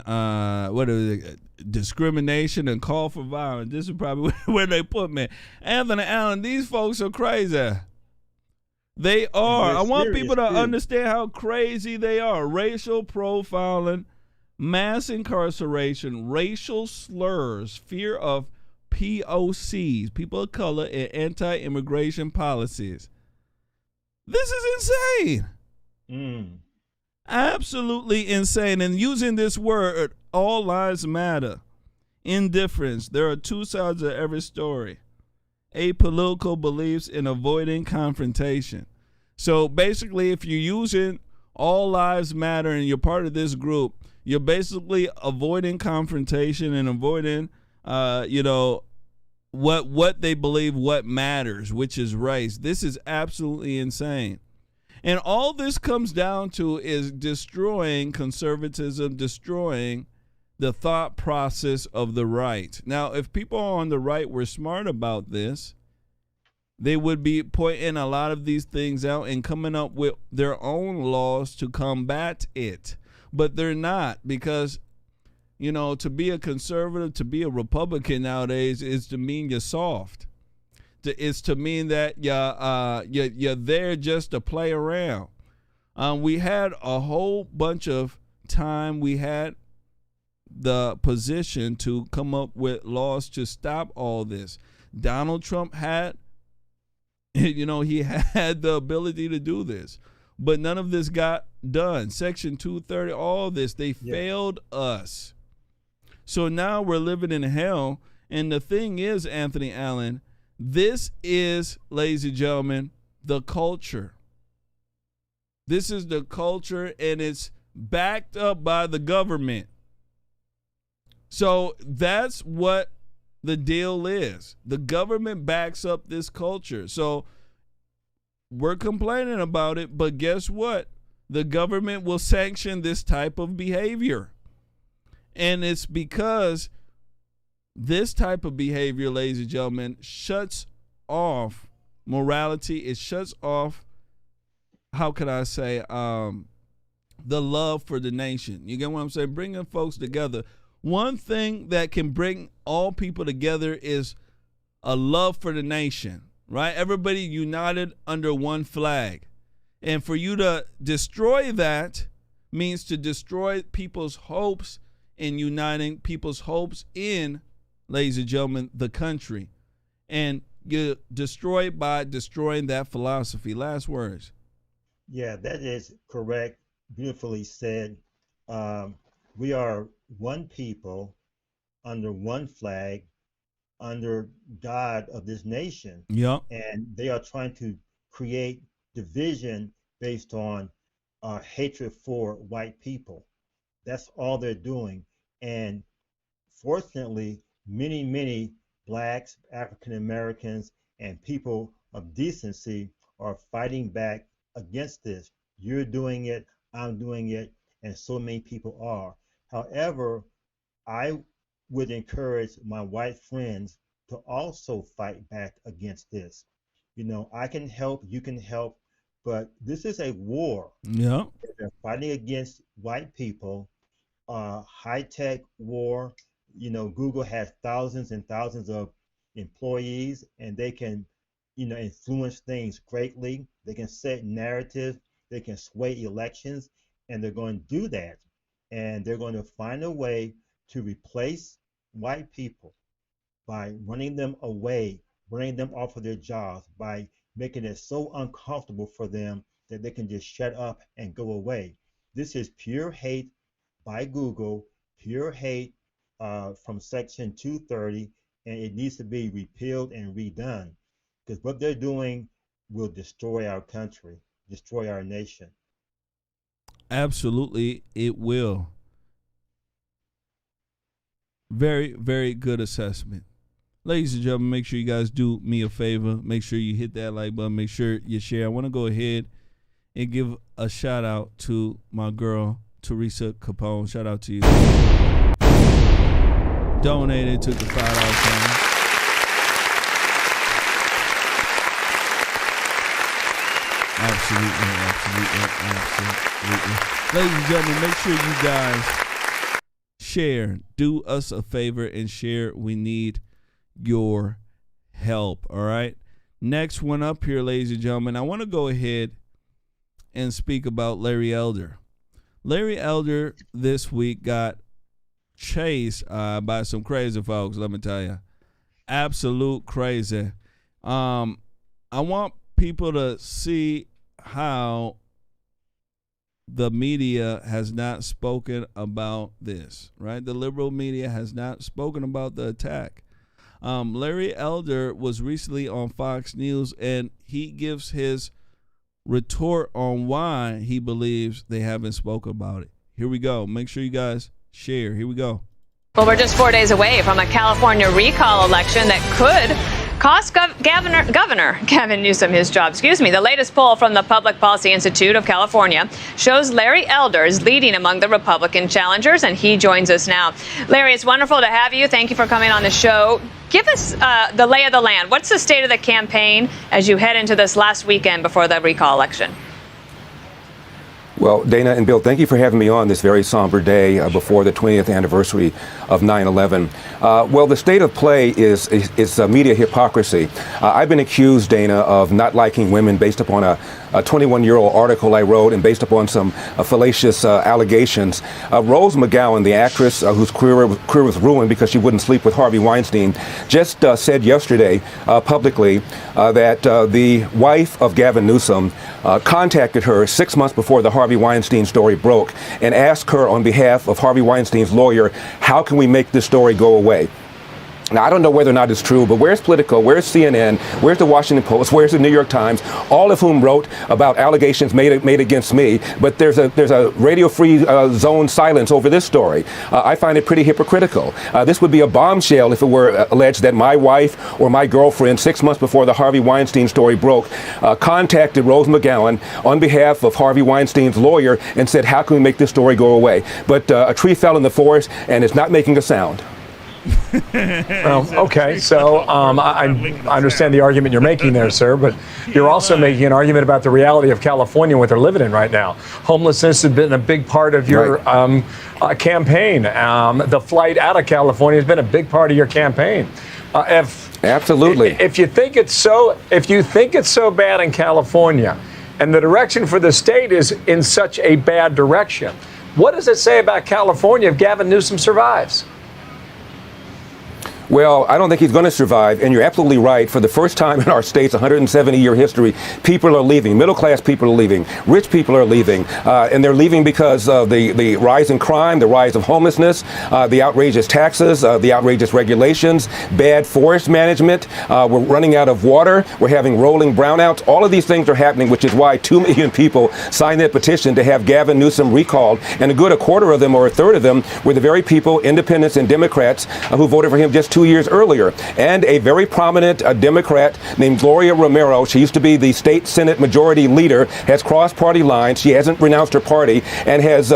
discrimination and call for violence. This is probably where they put me. Anthony Allen, these folks are crazy. They are. I want people to understand how crazy they are. Racial profiling, mass incarceration, racial slurs, fear of POCs, people of color, and anti-immigration policies. This is insane. Absolutely insane. And using this word, all lives matter, indifference. There are two sides of every story. Apolitical beliefs and avoiding confrontation. So basically, if you're using all lives matter and you're part of this group, you're basically avoiding confrontation and avoiding what they believe what matters, which is race. This is absolutely insane. And all this comes down to is destroying conservatism, destroying the thought process of the right. Now, if people on the right were smart about this, they would be pointing a lot of these things out and coming up with their own laws to combat it. But they're not, because to be a conservative, to be a Republican nowadays is to mean you're soft. It's to mean that you're there just to play around. We had a whole bunch of time. We had the position to come up with laws to stop all this. Donald Trump had, he had the ability to do this, but none of this got done. Section 230, all this, they failed us. So now we're living in hell. And the thing is, Anthony Allen, this is, ladies and gentlemen, the culture. This is the culture, and it's backed up by the government. So that's what the deal is. The government backs up this culture. So we're complaining about it, but guess what? The government will sanction this type of behavior. And it's because this type of behavior, ladies and gentlemen, shuts off morality. It shuts off, how can I say, the love for the nation. You get what I'm saying? Bringing folks together. One thing that can bring all people together is a love for the nation, right? Everybody united under one flag. And for you to destroy that means to destroy people's hopes in uniting people's hopes in, ladies and gentlemen, the country. And you destroy it by destroying that philosophy. Last words. Yeah, that is correct. Beautifully said. We are one people under one flag, under God of this nation. Yep. And they are trying to create division based on hatred for white people. That's all they're doing. And fortunately, many blacks, African Americans, and people of decency are fighting back against this. You're doing it, I'm doing it, and so many people are. However, I would encourage my white friends to also fight back against this. I can help, you can help, but this is a war. Yeah. They're fighting against white people, high-tech war. Google has thousands and thousands of employees, and they can, influence things greatly. They can set narratives, they can sway elections, and they're going to do that. And they're going to find a way to replace white people. by running them away, running them off of their jobs, by making it so uncomfortable for them that they can just shut up and go away. This is pure hate by Google, pure hate from Section 230, and it needs to be repealed and redone, because what they're doing will destroy our country, destroy our nation. Absolutely, it will. Very, very good assessment. Ladies and gentlemen, make sure you guys do me a favor. Make sure you hit that like button. Make sure you share. I want to go ahead and give a shout out to my girl, Teresa Capone. Shout out to you. Donated, took the $5 time. Absolutely. Ladies and gentlemen, make sure you guys share. Do us a favor and share. We need your help. All right. Next one up here, ladies and gentlemen, I want to go ahead and speak about Larry Elder. Larry Elder this week got chased by some crazy folks, let me tell you. Absolute crazy. I want people to see how the media has not spoken about this, right? The liberal media has not spoken about the attack. Larry Elder was recently on Fox News, and he gives his retort on why he believes they haven't spoken about it. Here we go. Make sure you guys share. Here we go. Well, we're just 4 days away from a California recall election that could cost Governor Gavin Newsom his job. The latest poll from the Public Policy Institute of California shows Larry Elder is leading among the Republican challengers, and he joins us now. Larry, it's wonderful to have you. Thank you for coming on the show. Give us the lay of the land. What's the state of the campaign as you head into this last weekend before the recall election? Well, Dana and Bill, thank you for having me on this very somber day before the 20th anniversary of 9/11. Well, the state of play is media hypocrisy. I've been accused, Dana, of not liking women based upon a 21-year-old article I wrote and based upon some fallacious allegations. Rose McGowan, the actress whose career was ruined because she wouldn't sleep with Harvey Weinstein, just said yesterday publicly that the wife of Gavin Newsom contacted her 6 months before the Harvey Weinstein story broke and asked her on behalf of Harvey Weinstein's lawyer, how can we make this story go away? Now, I don't know whether or not it's true, but where's Politico, where's CNN, where's the Washington Post, where's the New York Times, all of whom wrote about allegations made against me, but there's a radio-free zone silence over this story. I find it pretty hypocritical. This would be a bombshell if it were alleged that my wife or my girlfriend, 6 months before the Harvey Weinstein story broke, contacted Rose McGowan on behalf of Harvey Weinstein's lawyer and said, how can we make this story go away? But a tree fell in the forest and it's not making a sound. Well, okay, so I understand the argument you're making there, sir, but you're also making an argument about the reality of California and what they're living in right now. Homelessness has been a big part of your campaign. The flight out of California has been a big part of your campaign. Absolutely. If you think it's so bad in California, and the direction for the state is in such a bad direction, what does it say about California if Gavin Newsom survives? Well, I don't think he's going to survive, and you're absolutely right. For the first time in our state's 170-year history, people are leaving. Middle-class people are leaving. Rich people are leaving, and they're leaving because of the rise in crime, the rise of homelessness, the outrageous taxes, the outrageous regulations, bad forest management. We're running out of water. We're having rolling brownouts. All of these things are happening, which is why 2 million people signed that petition to have Gavin Newsom recalled, and a quarter of them or a third of them were the very people, independents and Democrats, who voted for him just 2 years earlier. And a very prominent Democrat named Gloria Romero, she used to be the state Senate majority leader, has crossed party lines. She hasn't renounced her party and has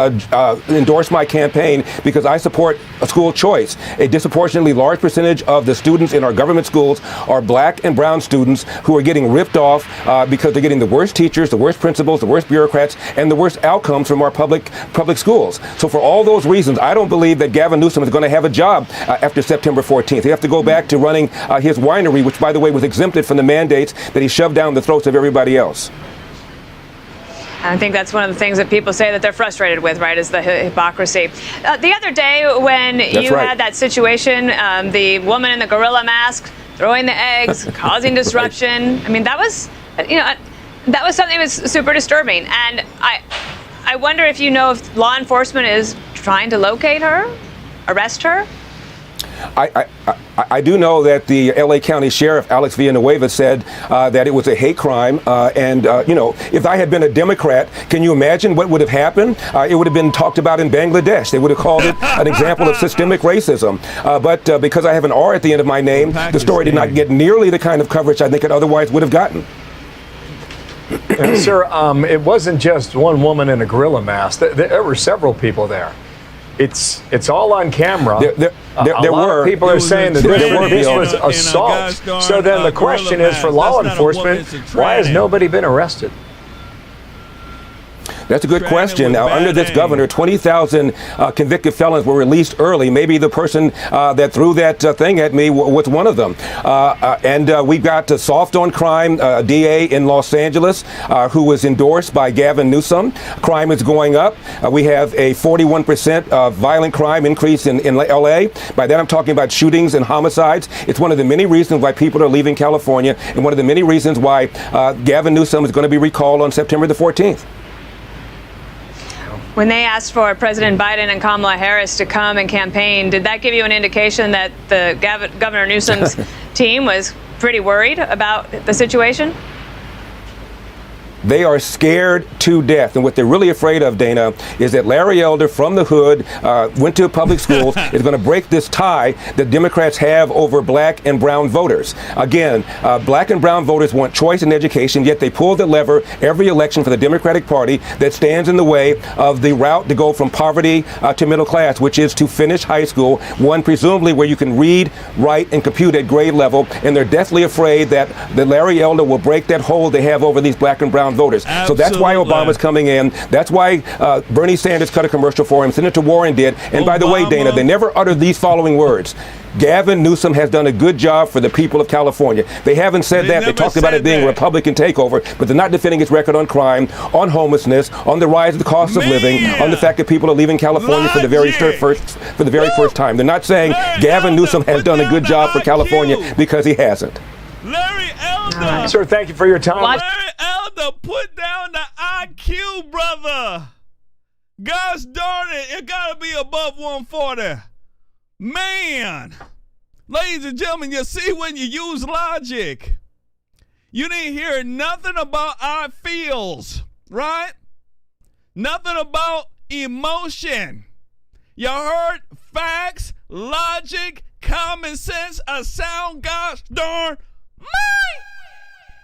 endorsed my campaign because I support school choice. A disproportionately large percentage of the students in our government schools are black and brown students who are getting ripped off because they're getting the worst teachers, the worst principals, the worst bureaucrats, and the worst outcomes from our public schools. So for all those reasons, I don't believe that Gavin Newsom is going to have a job after September 14th. He has to go back to running his winery, which, by the way, was exempted from the mandates that he shoved down the throats of everybody else. I think that's one of the things that people say that they're frustrated with, right, is the hypocrisy. The other day when you had that situation, the woman in the gorilla mask throwing the eggs, causing disruption. I mean, that was, that was something that was super disturbing. And I wonder if you know if law enforcement is trying to locate her, arrest her? I do know that the LA County Sheriff, Alex Villanueva, said that it was a hate crime. If I had been a Democrat, can you imagine what would have happened? It would have been talked about in Bangladesh. They would have called it an example of systemic racism. But because I have an R at the end of my name, the story did not get nearly the kind of coverage I think it otherwise would have gotten. Sir, it wasn't just one woman in a gorilla mask. There were several people there. It's all on camera. There were people are saying that this was assault. So then the question is for law enforcement, why has nobody been arrested? That's a good question. Now, under this governor, 20,000 convicted felons were released early. Maybe the person that threw that thing at me was one of them. And we've got soft on crime, DA in Los Angeles, who was endorsed by Gavin Newsom. Crime is going up. We have a 41% violent crime increase in LA. By that, I'm talking about shootings and homicides. It's one of the many reasons why people are leaving California, and one of the many reasons why Gavin Newsom is going to be recalled on September the 14th. When they asked for President Biden and Kamala Harris to come and campaign, did that give you an indication that the Governor Newsom's team was pretty worried about the situation? They are scared to death. And what they're really afraid of, Dana, is that Larry Elder from the hood, went to public schools, is going to break this tie that Democrats have over black and brown voters. Again, black and brown voters want choice in education, yet they pull the lever every election for the Democratic Party that stands in the way of the route to go from poverty to middle class, which is to finish high school, one presumably where you can read, write, and compute at grade level. And they're deathly afraid that Larry Elder will break that hold they have over these black and brown voters. Absolutely. So that's why Obama's coming in. That's why Bernie Sanders cut a commercial for him. Senator Warren did. And by the way, Dana, they never uttered these following words. Gavin Newsom has done a good job for the people of California. They haven't said that. They talked about it being a Republican takeover, but they're not defending its record on crime, on homelessness, on the rise of the cost of living, on the fact that people are leaving California for the very first time. They're not saying Gavin Newsom has done a good job for California, because he hasn't. Larry Elder. Sir, thank you for your time. Larry Elder, put down the IQ, brother. Gosh darn it, it gotta be above 140. Man, ladies and gentlemen, you see when you use logic. You didn't hear nothing about our feels, right? Nothing about emotion. You heard facts, logic, common sense, a sound gosh darn mind.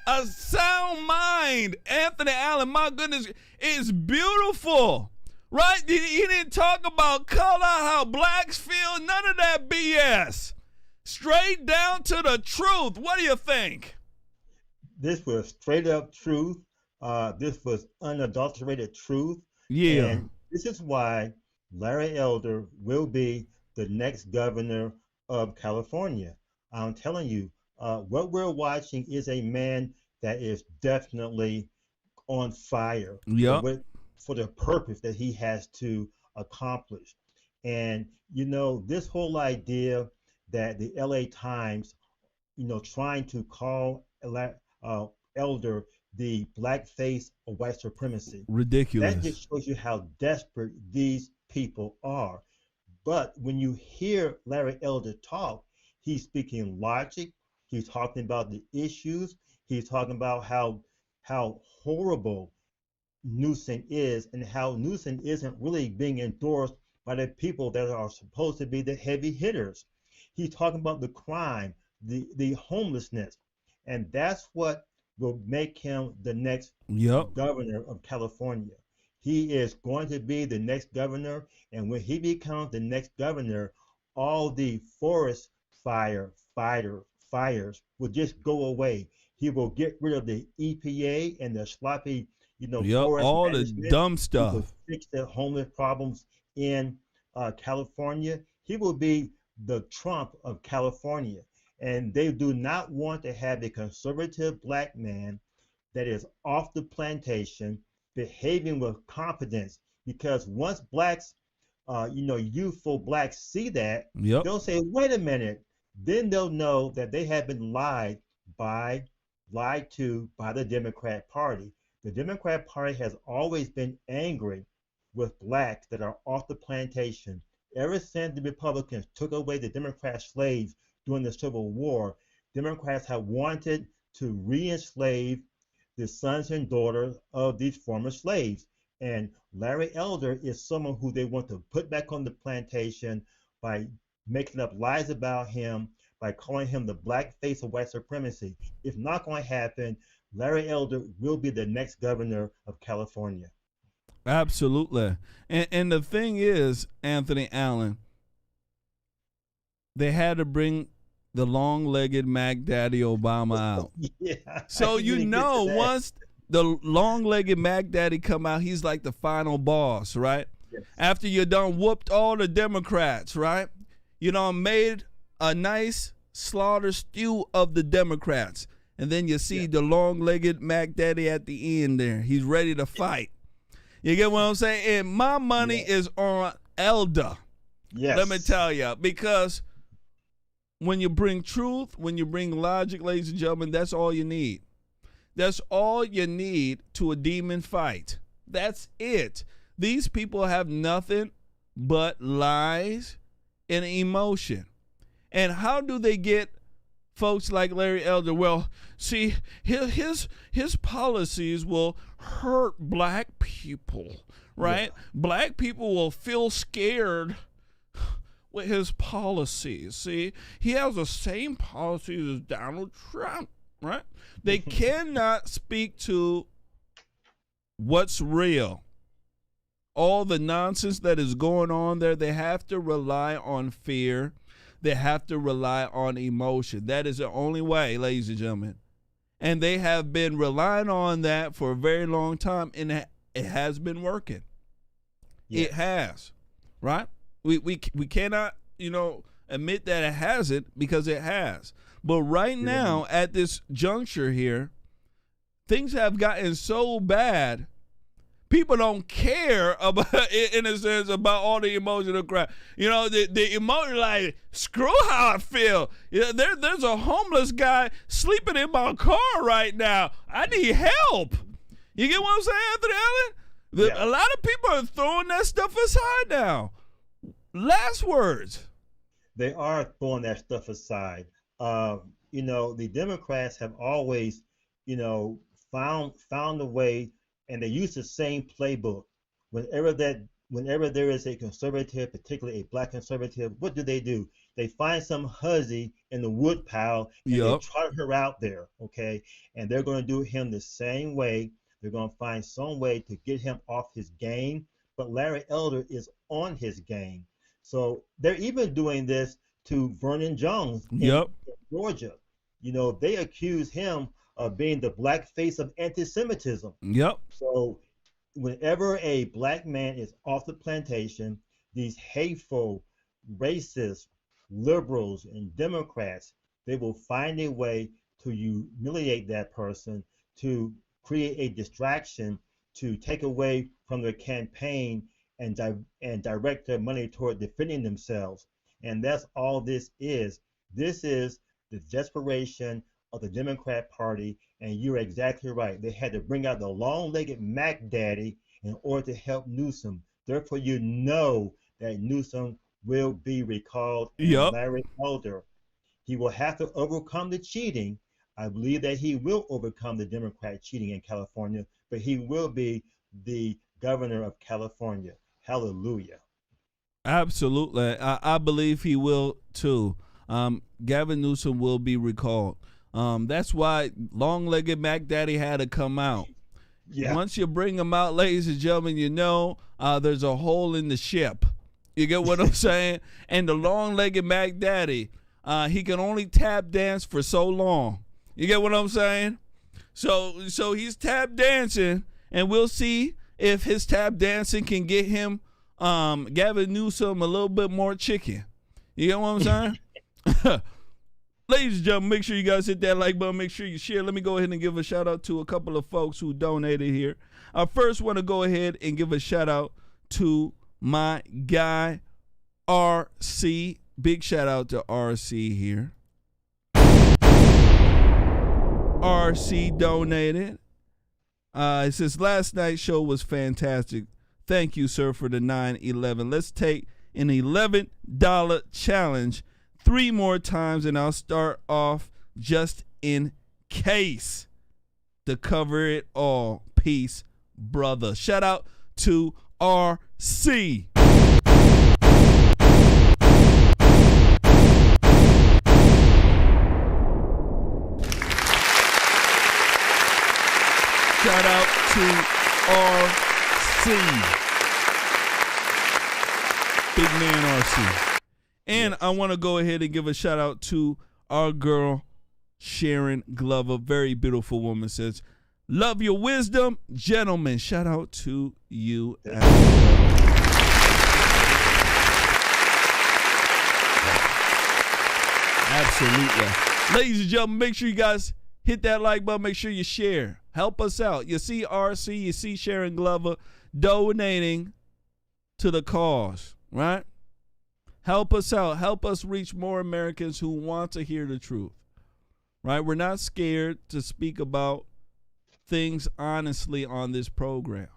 A sound mind. Anthony Allen, my goodness, it's beautiful. Right? He didn't talk about color, how blacks feel, none of that BS. Straight down to the truth. What do you think? This was straight up truth. This was unadulterated truth. Yeah. And this is why Larry Elder will be the next governor of California. I'm telling you, what we're watching is a man that is definitely on fire. Yep. For the purpose that he has to accomplish. And, this whole idea that the LA Times, trying to call Elder the black face of white supremacy. Ridiculous. That just shows you how desperate these people are. But when you hear Larry Elder talk, he's speaking logic. He's talking about the issues. He's talking about how horrible Newsom is, and how Newsom isn't really being endorsed by the people that are supposed to be the heavy hitters. He's talking about the crime, the homelessness, and that's what will make him the next governor of California. He is going to be the next governor, and when he becomes the next governor, all the forest fires will just go away. He will get rid of the EPA and the sloppy all the dumb stuff. He will fix the homeless problems in California. He will be the Trump of California. And they do not want to have a conservative black man that is off the plantation, behaving with confidence, because once blacks, youthful blacks see that, they'll say, wait a minute. Then they'll know that they have been lied to by the Democrat Party. The Democrat Party has always been angry with blacks that are off the plantation. Ever since the Republicans took away the Democrat slaves during the Civil War, Democrats have wanted to re-enslave the sons and daughters of these former slaves. And Larry Elder is someone who they want to put back on the plantation by making up lies about him, by calling him the black face of white supremacy. If not going to happen, Larry Elder will be the next governor of California. Absolutely. And the thing is, Anthony Allen, they had to bring the long-legged Mac Daddy Obama out. So once the long-legged Mac Daddy come out, he's like the final boss, right? Yes. After you done whooped all the Democrats, right? You done made a nice slaughter stew of the Democrats. And then you see the long-legged Mac Daddy at the end there. He's ready to fight. You get what I'm saying? And my money is on Elder. Yes. Let me tell you, because when you bring truth, when you bring logic, ladies and gentlemen, that's all you need. That's all you need to a demon fight. That's it. These people have nothing but lies and emotion. And how do they get folks like Larry Elder? Well, see, his policies will hurt black people, right? Yeah. Black people will feel scared with his policies. See, he has the same policies as Donald Trump, right? They cannot speak to what's real. All the nonsense that is going on there, they have to rely on fear. They have to rely on emotion. That is the only way, ladies and gentlemen. And they have been relying on that for a very long time, and it has been working. Yes. It has, right? We cannot, admit that it hasn't, because it has. But right now, at this juncture here, things have gotten so bad. People don't care about, in a sense, about all the emotional crap. The emotion, like, screw how I feel. There's a homeless guy sleeping in my car right now. I need help. You get what I'm saying, Anthony Allen? A lot of people are throwing that stuff aside now. Last words. They are throwing that stuff aside. The Democrats have always, found a way. And they use the same playbook. Whenever there is a conservative, particularly a black conservative, what do? They find some hussy in the wood pile and they trot her out there, okay? And they're going to do him the same way. They're going to find some way to get him off his game. But Larry Elder is on his game. So they're even doing this to Vernon Jones in Georgia. They accuse him of being the black face of anti-Semitism. So whenever a black man is off the plantation, these hateful, racist, liberals, and Democrats, they will find a way to humiliate that person, to create a distraction, to take away from their campaign and direct their money toward defending themselves. And that's all this is. This is the desperation of the Democrat Party, and you're exactly right. They had to bring out the long-legged Mac Daddy in order to help Newsom. Therefore, that Newsom will be recalled. Larry Elder, he will have to overcome the cheating. I believe that he will overcome the Democrat cheating in California, but he will be the governor of California. Hallelujah. Absolutely. I believe he will too. Gavin Newsom will be recalled. That's why long-legged Mac Daddy had to come out. Once you bring him out, ladies and gentlemen, there's a hole in the ship. You get what I'm saying? And the long-legged Mac Daddy, he can only tap dance for so long. You get what I'm saying? So he's tap dancing, and we'll see if his tap dancing can get him, Gavin Newsom, a little bit more chicken. You get what I'm saying? Ladies and gentlemen, make sure you guys hit that like button. Make sure you share. Let me go ahead and give a shout out to a couple of folks who donated here. I first want to go ahead and give a shout out to my guy, RC. Big shout out to RC here. RC donated. It says, last night's show was fantastic. Thank you, sir, for the 9/11. Let's take an $11 challenge 3 more times, and I'll start off just in case to cover it all. Peace, brother. Shout out to RC. Shout out to RC. Big man RC. And I want to go ahead and give a shout out to our girl, Sharon Glover. Very beautiful woman. Says, love your wisdom, gentlemen. Shout out to you as well. Absolutely. Ladies and gentlemen, make sure you guys hit that like button. Make sure you share. Help us out. You see RC, you see Sharon Glover donating to the cause, right? Help us out. Help us reach more Americans who want to hear the truth, right? We're not scared to speak about things honestly on this program.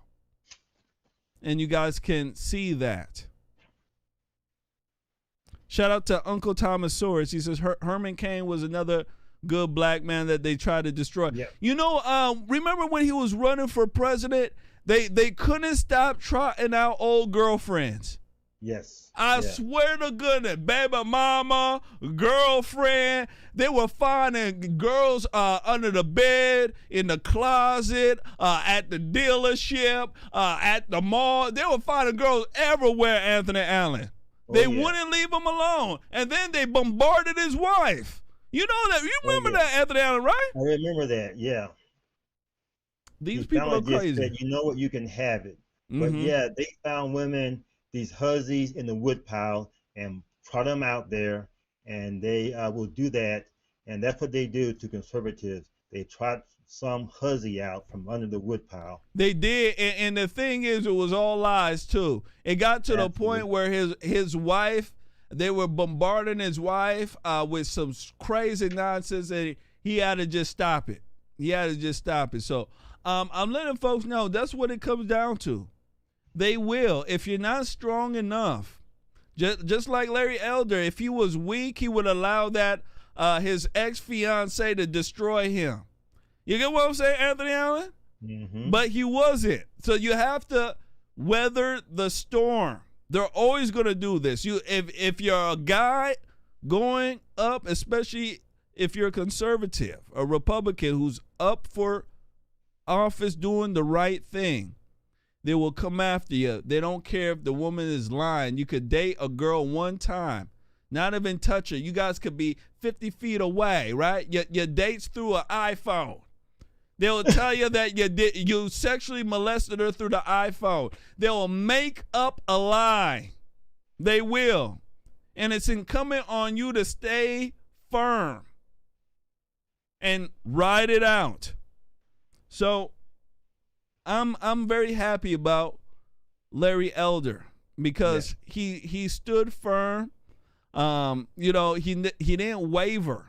And you guys can see that. Shout out to Uncle Thomasaurus. He says Herman Cain was another good black man that they tried to destroy. Yeah. You know, remember when he was running for president? They couldn't stop trotting out old girlfriends. Yes. I swear to goodness, baby mama, girlfriend, they were finding girls under the bed, in the closet, at the dealership, at the mall. They were finding girls everywhere, Anthony Allen. They wouldn't leave him alone. And then they bombarded his wife. You know that? You remember that, Anthony Allen, right? I remember that, yeah. These people are crazy. Said, you know what, you can have it. But yeah, they found women, these hussies in the woodpile, and trot them out there, and they will do that. And that's what they do to conservatives. They trot some hussy out from under the woodpile. They did, and the thing is, it was all lies too. It got to the point where his wife, they were bombarding his wife with some crazy nonsense, and he had to just stop it. He had to just stop it. So I'm letting folks know that's what it comes down to. They will. If you're not strong enough, just like Larry Elder, if he was weak, he would allow that his ex-fiancée to destroy him. You get what I'm saying, Anthony Allen? But he wasn't. So you have to weather the storm. They're always going to do this. If you're a guy going up, especially if you're a conservative, a Republican who's up for office doing the right thing, they will come after you. They don't care if the woman is lying. You could date a girl one time, not even touch her. You guys could be 50 feet away, right? Your date's through an iPhone. They'll tell you that you sexually molested her through the iPhone. They'll make up a lie. They will. And it's incumbent on you to stay firm and ride it out. So I'm very happy about Larry Elder because he stood firm. He didn't waver.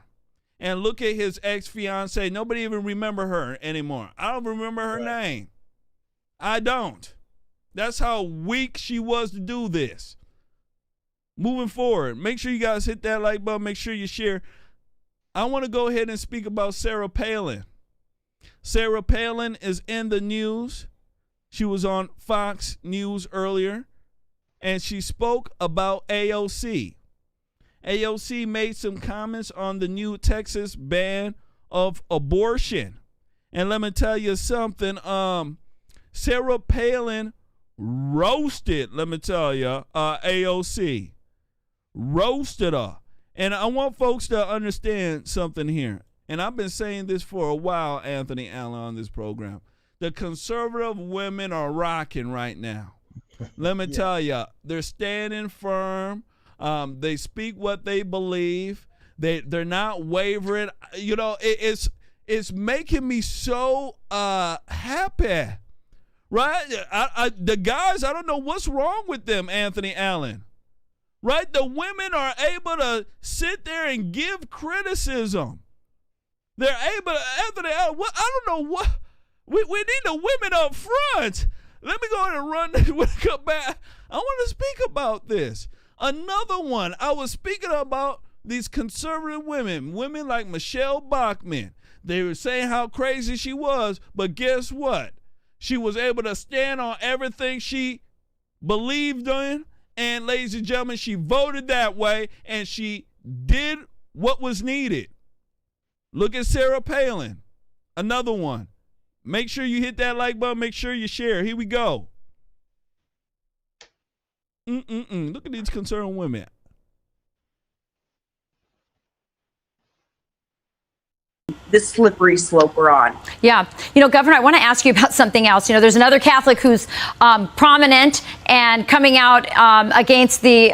And look at his ex-fiancée. Nobody even remember her anymore. I don't remember her name. I don't. That's how weak she was to do this. Moving forward, make sure you guys hit that like button. Make sure you share. I want to go ahead and speak about Sarah Palin. Sarah Palin is in the news. She was on Fox News earlier, and she spoke about AOC. AOC made some comments on the new Texas ban of abortion. And let me tell you something. Sarah Palin roasted, let me tell you, AOC. Roasted her. And I want folks to understand something here. And I've been saying this for a while, Anthony Allen, on this program. The conservative women are rocking right now. Let me tell you, they're standing firm. They speak what they believe. They're not wavering. You know, it's making me so happy, right? The guys, I don't know what's wrong with them, Anthony Allen, right? The women are able to sit there and give criticism. They're able to, Anthony Allen, I don't know what, we need the women up front. Let me go ahead and run this when I come back. I want to speak about this. Another one, I was speaking about these conservative women like Michelle Bachmann. They were saying how crazy she was, but guess what? She was able to stand on everything she believed in, and ladies and gentlemen, she voted that way, and she did what was needed. Look at Sarah Palin, another one. Make sure you hit that like button. Make sure you share. Here we go. Look at these concerned women. This slippery slope we're on. Yeah. You know, Governor, I want to ask you about something else. You know, there's another Catholic who's prominent and coming out against the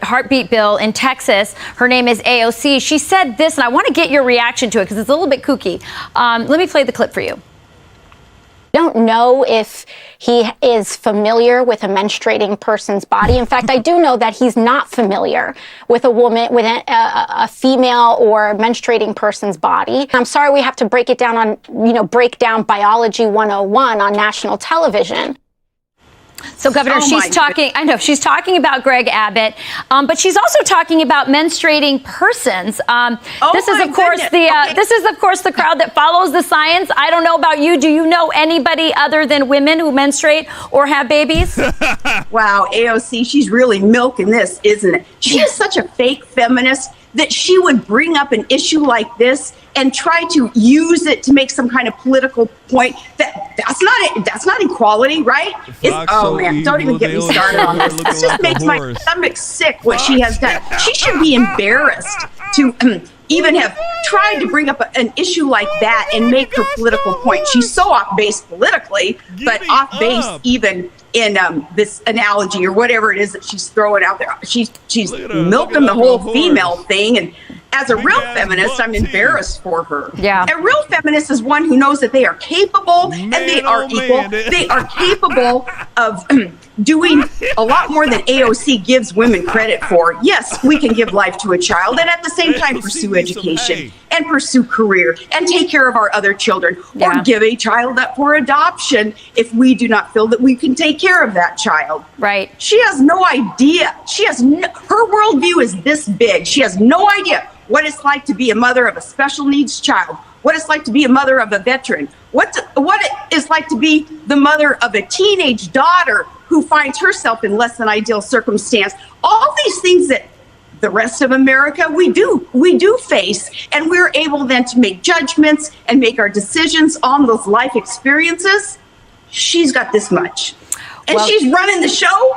heartbeat bill in Texas. Her name is AOC. She said this, and I want to get your reaction to it because it's a little bit kooky. Let me play the clip for you. Don't know if he is familiar with a menstruating person's body. In fact, I do know that he's not familiar with a woman, with a female or menstruating person's body. I'm sorry we have to break it down on, break down biology 101 on national television. So, Governor, she's talking. I know she's talking about Greg Abbott, but she's also talking about menstruating persons. This is, of course, the crowd that follows the science. I don't know about you. Do you know anybody other than women who menstruate or have babies? Wow, AOC, she's really milking this, isn't it? She is such a fake feminist that she would bring up an issue like this and try to use it to make some kind of political point. That's not equality, right? Oh man, don't even get me started on this. This just makes my stomach sick what she has done. She should be embarrassed to even have tried to bring up an issue like that and make her political point. She's so off base politically, but off base even in this analogy or whatever it is that she's throwing out there. She's milking the whole female thing, and as a real feminist, I'm embarrassed for her. Yeah. A real feminist is one who knows that they are capable and they are equal. They are capable of doing a lot more than AOC gives women credit for. Yes, we can give life to a child and at the same time pursue education and pursue career and take care of our other children or give a child up for adoption if we do not feel that we can take care of that child. Right. She has no idea. Her worldview is this big. She has no idea what it's like to be a mother of a special needs child, what it's like to be a mother of a veteran, what it is like to be the mother of a teenage daughter who finds herself in less than ideal circumstance. All these things that the rest of America, we do face, and we're able then to make judgments and make our decisions on those life experiences. She's got this much. And she's running the show.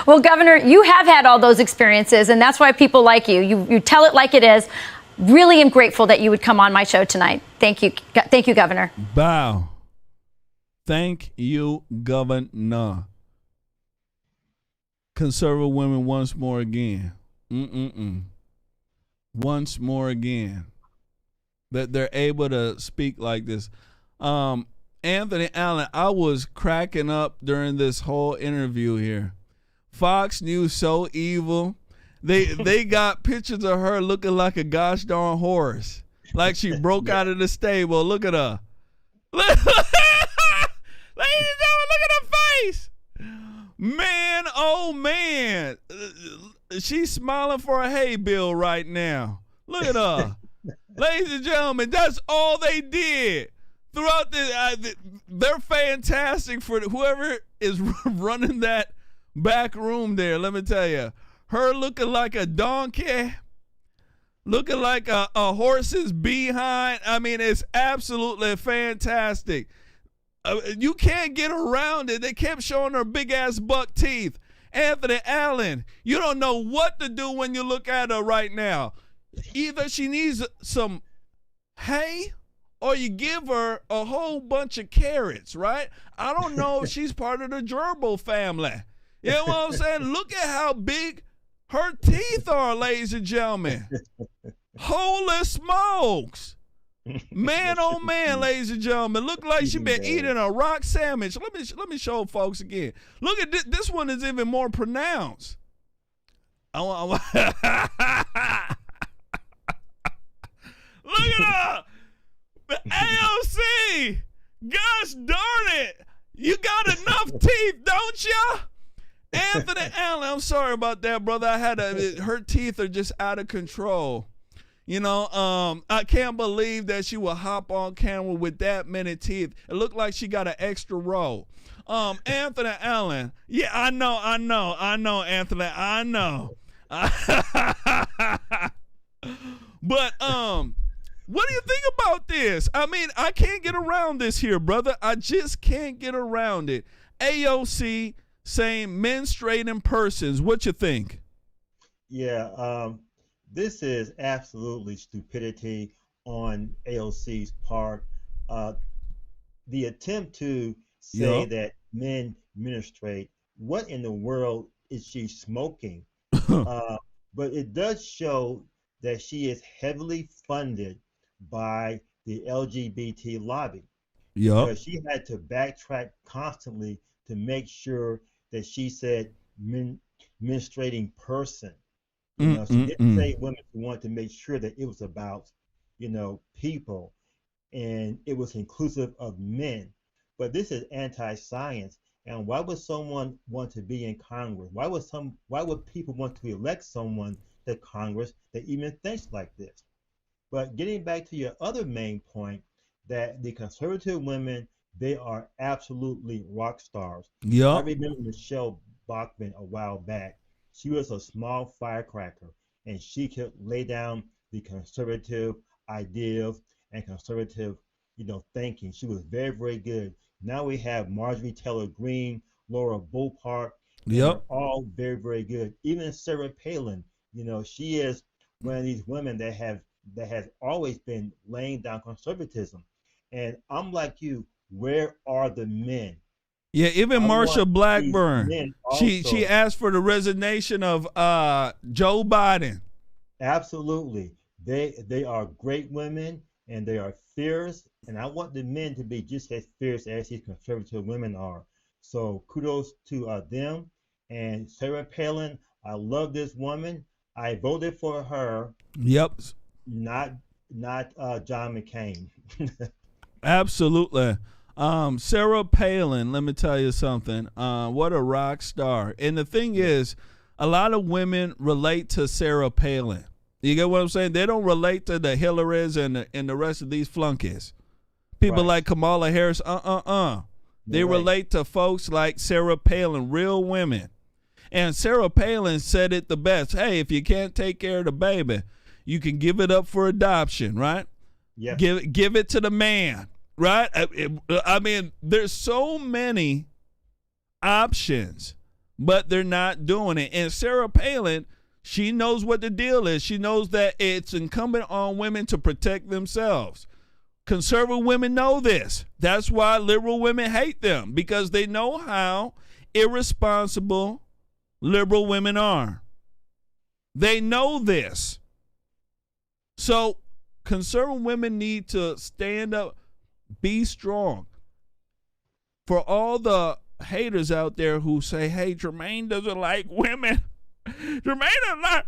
Well, Governor, you have had all those experiences, and that's why people like you. You tell it like it is. Really am grateful that you would come on my show tonight. Thank you. Thank you, Governor. Bow. Thank you, Governor. Conservative women once more again. Once more again. That they're able to speak like this. Anthony Allen, I was cracking up during this whole interview here. Fox News so evil. They got pictures of her looking like a gosh darn horse. Like she broke out of the stable. Look at her. Ladies and gentlemen, look at her face. Man, oh man. She's smiling for a hay bill right now. Look at her. Ladies and gentlemen, that's all they did. Throughout they're fantastic for whoever is running that back room there. Let me tell you, her looking like a donkey, looking like a horse's behind. I mean, it's absolutely fantastic. You can't get around it. They kept showing her big ass buck teeth. Anthony Allen, you don't know what to do when you look at her right now. Either she needs some hay, or you give her a whole bunch of carrots, right? I don't know if she's part of the gerbil family. You know what I'm saying? Look at how big her teeth are, ladies and gentlemen. Holy smokes. Man, oh man, ladies and gentlemen, look like she been eating a rock sandwich. Let me show folks again. Look at this. This one is even more pronounced. Look at her. The AOC. Gosh darn it. You got enough teeth, don't ya? Anthony Allen, I'm sorry about that, brother. Her teeth are just out of control. You know, I can't believe that she will hop on camera with that many teeth. It looked like she got an extra row. Anthony Allen, yeah, I know, Anthony, I know. But what do you think about this? I mean, I can't get around this here, brother. I just can't get around it. AOC saying menstruating persons. What you think? Yeah, this is absolutely stupidity on AOC's part. The attempt to say that men menstruate, what in the world is she smoking? But it does show that she is heavily funded by the LGBT lobby. Because she had to backtrack constantly to make sure that she said menstruating person. You know, she didn't say women. She wanted to make sure that it was about, people, and it was inclusive of men. But this is anti-science. And why would someone want to be in Congress? Why would people want to elect someone to Congress that even thinks like this? But getting back to your other main point, that the conservative women, they are absolutely rock stars. I remember Michelle Bachmann a while back. She was a small firecracker, and she could lay down the conservative ideas and conservative, thinking. She was very, very good. Now we have Marjorie Taylor Greene, Laura Bullpark. They're all very, very good. Even Sarah Palin, she is one of these women that has always been laying down conservatism. And I'm like you, where are the men? Yeah, even Marsha Blackburn, she asked for the resignation of Joe Biden. Absolutely. They are great women, and they are fierce, and I want the men to be just as fierce as these conservative women are. So kudos to them. And Sarah Palin, I love this woman. I voted for her. Yep. Not John McCain. Absolutely. Sarah Palin, let me tell you something. What a rock star. And the thing is, a lot of women relate to Sarah Palin. You get what I'm saying? They don't relate to the Hillarys and the rest of these flunkies. People like Kamala Harris, They relate to folks like Sarah Palin, real women. And Sarah Palin said it the best. Hey, if you can't take care of the baby, you can give it up for adoption, right? Yeah. Give it to the man, right? I mean, there's so many options, but they're not doing it. And Sarah Palin, she knows what the deal is. She knows that it's incumbent on women to protect themselves. Conservative women know this. That's why liberal women hate them, because they know how irresponsible liberal women are. They know this. So conservative women need to stand up, be strong. For all the haters out there who say, hey, Jermaine doesn't like women. Jermaine doesn't like,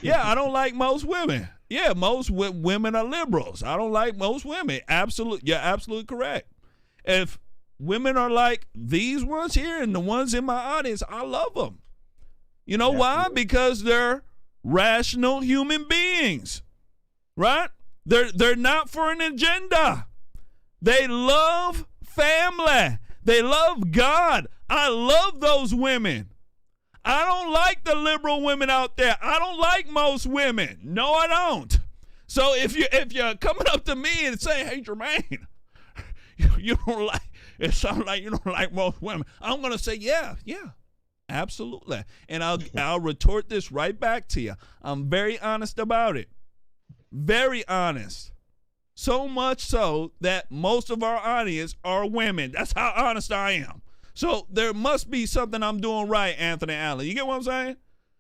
yeah, I don't like most women. Yeah, most women are liberals. I don't like most women. Absolutely. You're absolutely correct. If women are like these ones here and the ones in my audience, I love them. You know why? Because they're rational human beings, right? They're not for an agenda. They love family. They love God. I love those women. I don't like the liberal women out there. I don't like most women. No, I don't. So if you're coming up to me and saying, hey, Jermaine, you don't like, it sounds like you don't like most women, I'm going to say, yeah, absolutely. And I'll retort this right back to you. I'm very honest about it. Very honest. So much so that most of our audience are women. That's how honest I am. So there must be something I'm doing right, Anthony Allen. You get what I'm saying?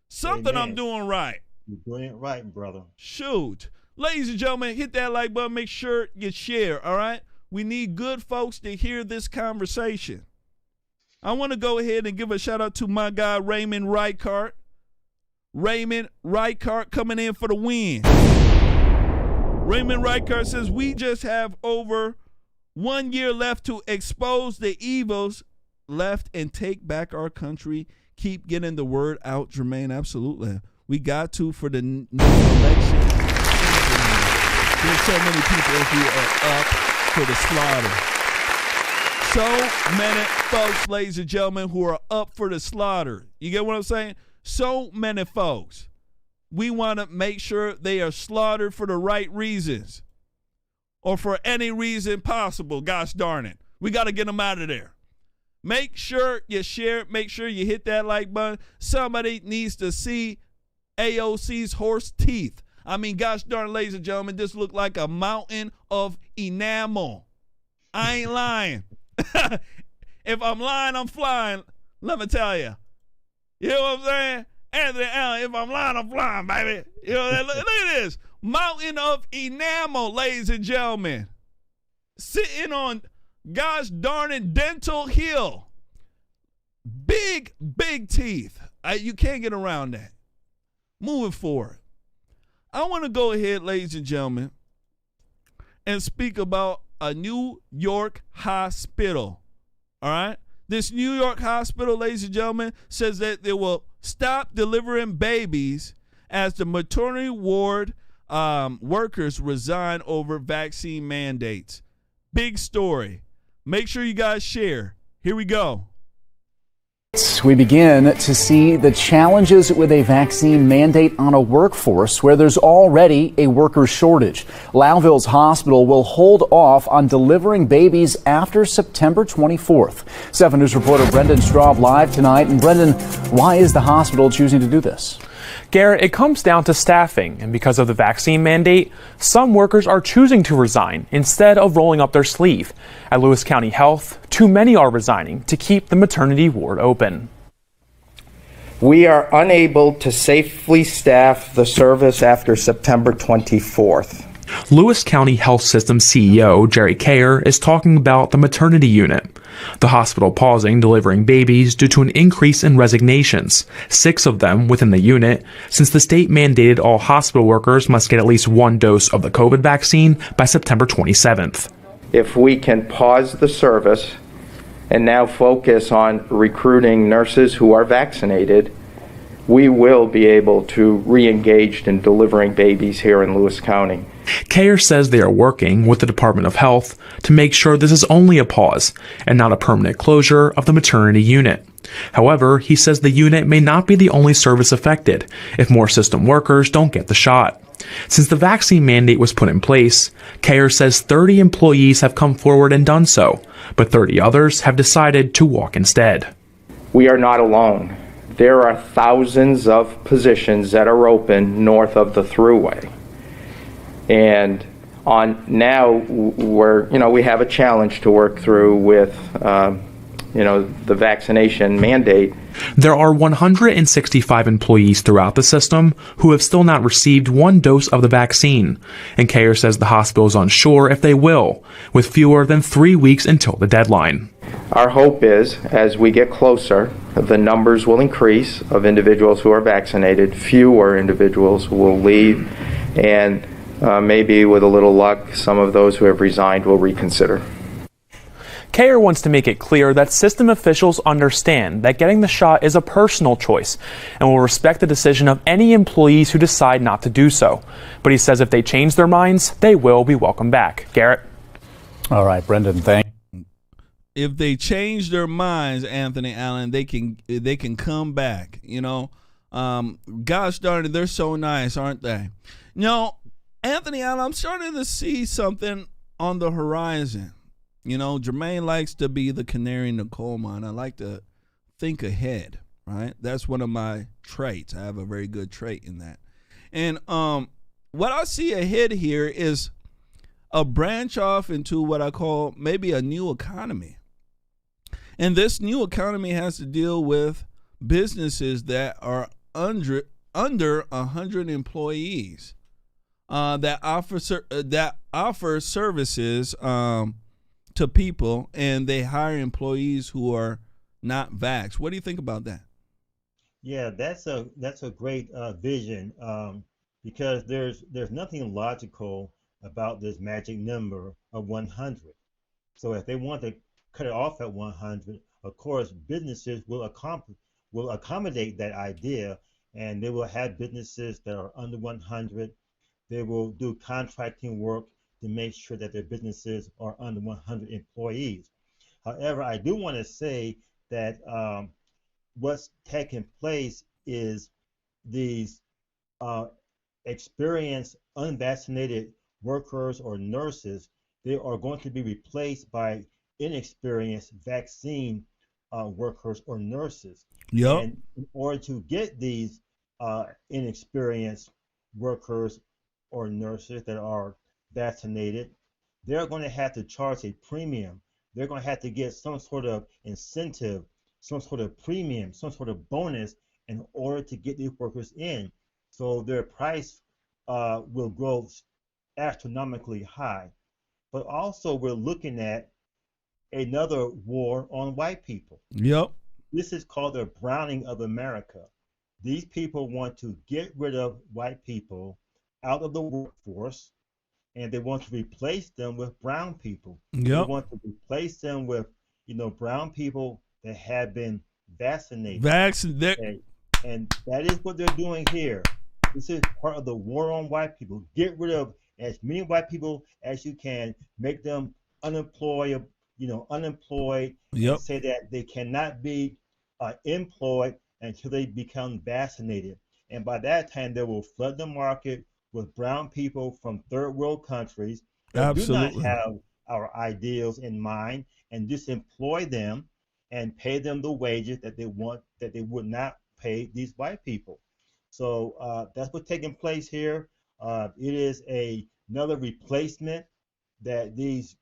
Something Amen. I'm doing right. You're doing it right, brother. Shoot. Ladies and gentlemen, hit that like button. Make sure you share, all right? We need good folks to hear this conversation. I want to go ahead and give a shout out to my guy, Raymond Reichart. Raymond Reichart coming in for the win. Raymond Reichart says, we just have over 1 year left to expose the evils left and take back our country. Keep getting the word out, Jermaine. Absolutely. We got to for the new election. There's so many people who are up for the slaughter. So many folks, ladies and gentlemen, who are up for the slaughter. You get what I'm saying? So many folks. We want to make sure they are slaughtered for the right reasons or for any reason possible. Gosh darn it. We got to get them out of there. Make sure you share it. Make sure you hit that like button. Somebody needs to see AOC's horse teeth. I mean, gosh darn, ladies and gentlemen, this looked like a mountain of enamel. I ain't lying. If I'm lying, I'm flying. Let me tell you. You know what I'm saying? Anthony Allen, if I'm lying, I'm flying, baby. You know, look at this. Mountain of enamel, ladies and gentlemen. Sitting on gosh darn it, Dental Hill. Big, big teeth. You can't get around that. Moving forward. I want to go ahead, ladies and gentlemen, and speak about a New York hospital. All right? This New York hospital, ladies and gentlemen, says that they will stop delivering babies as the maternity ward workers resign over vaccine mandates. Big story. Make sure you guys share. Here we go. We begin to see the challenges with a vaccine mandate on a workforce where there's already a worker shortage. Lowville's hospital will hold off on delivering babies after September 24th. 7 News reporter Brendan Straub live tonight. And Brendan, why is the hospital choosing to do this? Garrett, it comes down to staffing, and because of the vaccine mandate, some workers are choosing to resign instead of rolling up their sleeve. At Lewis County Health, too many are resigning to keep the maternity ward open. We are unable to safely staff the service after September 24th. Lewis County Health System CEO Jerry Kayer is talking about the maternity unit. The hospital pausing delivering babies due to an increase in resignations, 6 of them within the unit, since the state mandated all hospital workers must get at least 1 dose of the COVID vaccine by September 27th. If we can pause the service and now focus on recruiting nurses who are vaccinated, we will be able to re-engage in delivering babies here in Lewis County. Kayer says they are working with the Department of Health to make sure this is only a pause and not a permanent closure of the maternity unit. However, he says the unit may not be the only service affected if more system workers don't get the shot. Since the vaccine mandate was put in place, Kayer says 30 employees have come forward and done so, but 30 others have decided to walk instead. We are not alone. There are thousands of positions that are open north of the Thruway. And on now we have a challenge to work through with the vaccination mandate. There are 165 employees throughout the system who have still not received 1 dose of the vaccine, and Kayer says the hospital is unsure if they will, with fewer than 3 weeks until the deadline. Our hope is, as we get closer, the numbers will increase of individuals who are vaccinated, fewer individuals will leave, and maybe with a little luck, some of those who have resigned will reconsider. Kayer wants to make it clear that system officials understand that getting the shot is a personal choice and will respect the decision of any employees who decide not to do so. But he says if they change their minds, they will be welcome back. Garrett? All right, Brendan, thanks. If they change their minds, Anthony Allen, they can come back. You know, gosh darn it, they're so nice, aren't they? You know, Anthony Allen, I'm starting to see something on the horizon. You know, Jermaine likes to be the canary in the coal mine. I like to think ahead, right? That's one of my traits. I have a very good trait in that. And what I see ahead here is a branch off into what I call maybe a new economy. And this new economy has to deal with businesses that are under 100 employees that offer services to people, and they hire employees who are not vaxxed. What do you think about that? Yeah, that's a great vision, because there's nothing logical about this magic number of 100. So if they want to cut it off at 100, of course, businesses will accommodate that idea, and they will have businesses that are under 100. They will do contracting work to make sure that their businesses are under 100 employees. However, I do want to say that what's taking place is these experienced unvaccinated workers or nurses, they are going to be replaced by inexperienced vaccine workers or nurses. Yep. And in order to get these inexperienced workers or nurses that are vaccinated, they're going to have to charge a premium. They're going to have to get some sort of incentive, some sort of premium, some sort of bonus in order to get these workers in. So their price will grow astronomically high. But also we're looking at another war on white people. Yep. This is called the browning of America. These people want to get rid of white people out of the workforce, and they want to replace them with brown people. Yep. They want to replace them with, brown people that have been vaccinated. And that is what they're doing here. This is part of the war on white people. Get rid of as many white people as you can, make them unemployed, Yep. and say that they cannot be employed until they become vaccinated. And by that time, they will flood the market with brown people from third world countries that Absolutely. do not have our ideals in mind, and just employ them and pay them the wages that they want, that they would not pay these white people. So that's what's taking place here. It is another replacement that these,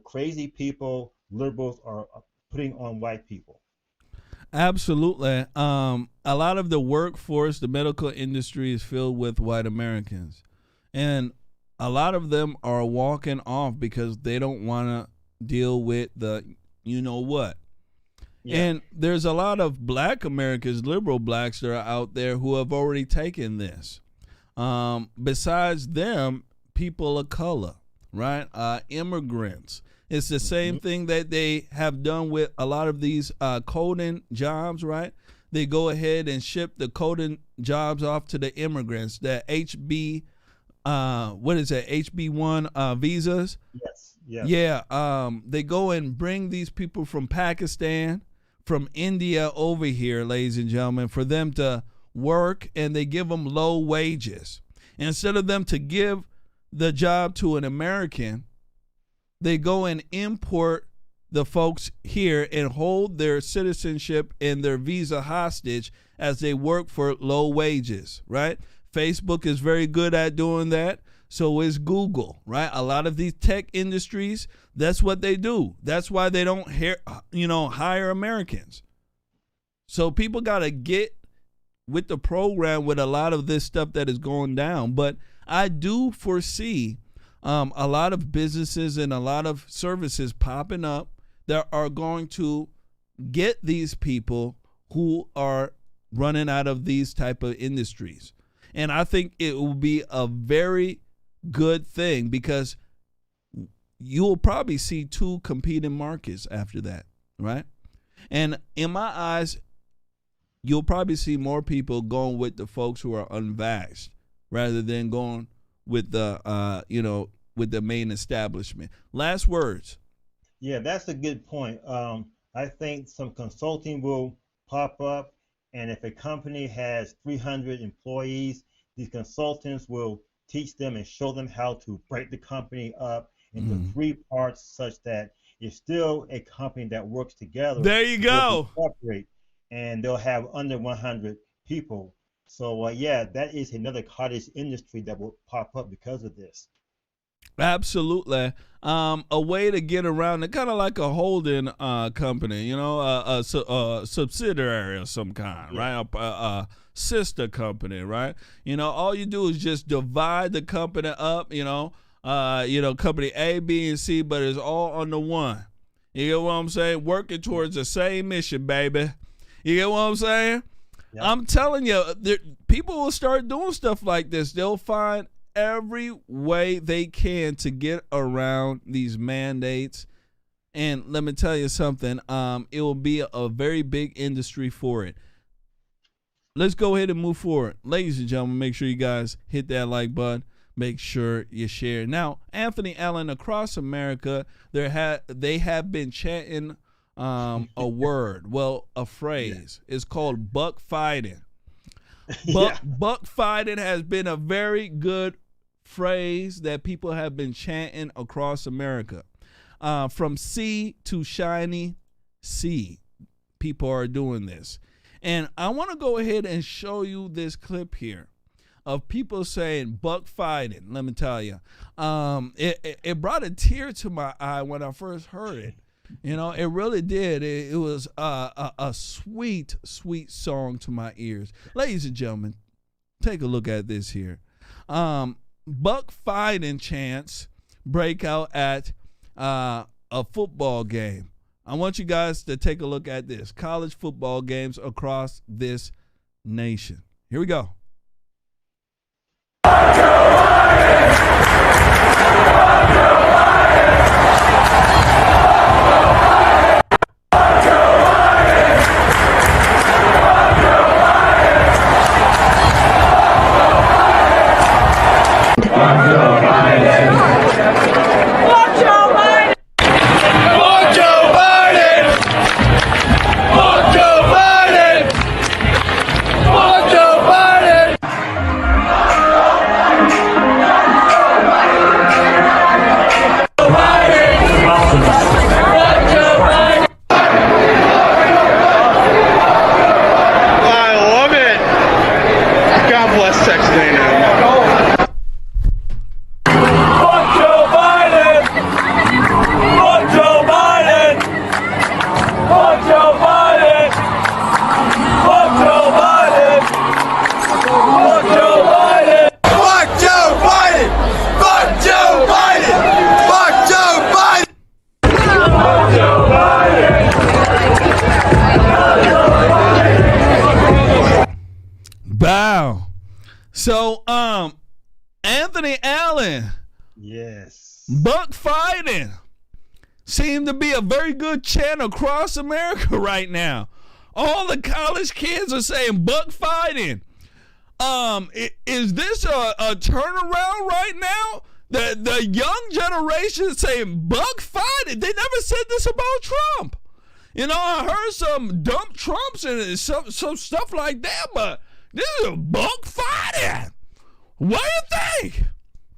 crazy people, liberals, are putting on white people. Absolutely. A lot of the workforce, the medical industry, is filled with white Americans. And a lot of them are walking off because they don't want to deal with the what. Yeah. And there's a lot of black Americans, liberal blacks, that are out there who have already taken this. Besides them, people of color, right? Immigrants. It's the same thing that they have done with a lot of these coding jobs, right? They go ahead and ship the coding jobs off to the immigrants, the HB1 visas. Yes. Yes. Yeah. They go and bring these people from Pakistan, from India over here, ladies and gentlemen, for them to work, and they give them low wages. Instead of them to give the job to an American, they go and import the folks here and hold their citizenship and their visa hostage as they work for low wages, right? Facebook is very good at doing that. So is Google, right? A lot of these tech industries, that's what they do. That's why they don't hire Americans. So people got to get with the program with a lot of this stuff that is going down. But I do foresee a lot of businesses and a lot of services popping up that are going to get these people who are running out of these type of industries. And I think it will be a very good thing, because you'll probably see two competing markets after that, right? And in my eyes, you'll probably see more people going with the folks who are unvaxxed rather than going with the with the main establishment. Last words. Yeah, that's a good point. I think some consulting will pop up, and if a company has 300 employees, these consultants will teach them and show them how to break the company up into 3 parts, such that it's still a company that works together. There you go. And they'll have under 100 people. So yeah, that is another cottage industry that will pop up because of this. Absolutely. A way to get around it, kind of like a holding company, you know, a subsidiary of some kind, right? A sister company, right? You know, all you do is just divide the company up, you know, company A, B, and C, but it's all under one. You get what I'm saying? Working towards the same mission, baby. You get what I'm saying? Yep. I'm telling you, people will start doing stuff like this. They'll find every way they can to get around these mandates. And let me tell you something, it will be a very big industry for it. Let's go ahead and move forward. Ladies and gentlemen, make sure you guys hit that like button. Make sure you share. Now, Anthony Allen, across America, they have been chanting a word, a phrase. It's called buck fighting. Buck fighting has been a very good phrase that people have been chanting across America. From sea to shiny sea, people are doing this. And I want to go ahead and show you this clip here of people saying buck fighting. Let me tell you, it brought a tear to my eye when I first heard it. You know, it really did. It was a sweet, sweet song to my ears. Ladies and gentlemen, take a look at this here. Buck fighting chants break out at a football game. I want you guys to take a look at this. College football games across this nation. Here we go. Wow. So, Anthony Allen. Yes. Buck fighting seemed to be a very good chant across America right now. All the college kids are saying buck fighting. Is this a turnaround right now? The young generation is saying buck fighting. They never said this about Trump. You know, I heard some dump Trumps and some stuff like that, but this is a buck fighting. What do you think?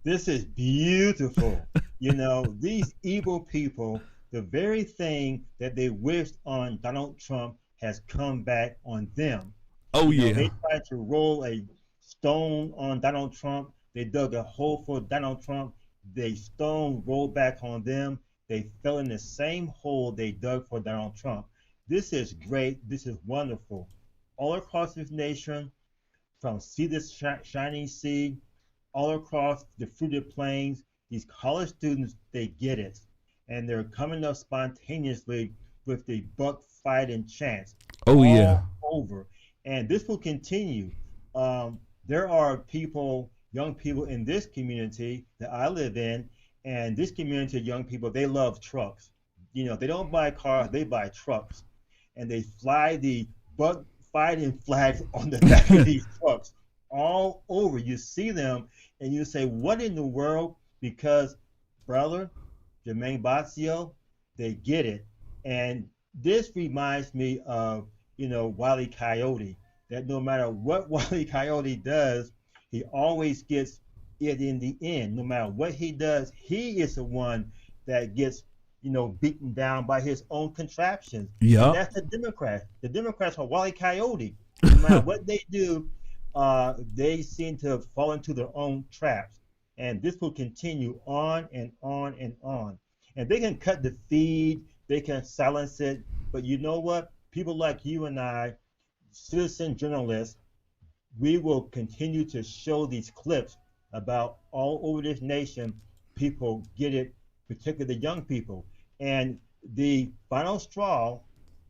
This is beautiful. You know, these evil people, the very thing that they wished on Donald Trump has come back on them. Oh, you know, yeah. They tried to roll a stone on Donald Trump. They dug a hole for Donald Trump. The stone rolled back on them. They fell in the same hole they dug for Donald Trump. This is great. This is wonderful. All across this nation, from sea to shining sea, all across the fruited plains, these college students, they get it. And they're coming up spontaneously with the buck fighting chants. Oh, yeah. Over. And this will continue. There are people, young people in this community that I live in, and this community of young people, they love trucks. You know, they don't buy cars, they buy trucks. And they fly the buck fighting flags on the back of these trucks all over. You see them and you say, what in the world? Because, brother, JERMAIN BOTSIO, they get it. And this reminds me of, you know, Wile E. Coyote, that no matter what Wile E. Coyote does, he always gets it in the end. No matter what he does, he is the one that gets, you know, beaten down by his own contraptions. Yeah. And that's the Democrats. The Democrats are Wile E. Coyote. No matter what they do, they seem to fall into their own traps. And this will continue on and on and on. And they can cut the feed, they can silence it, but you know what? People like you and I, citizen journalists, we will continue to show these clips about all over this nation. People get it, particularly the young people. And the final straw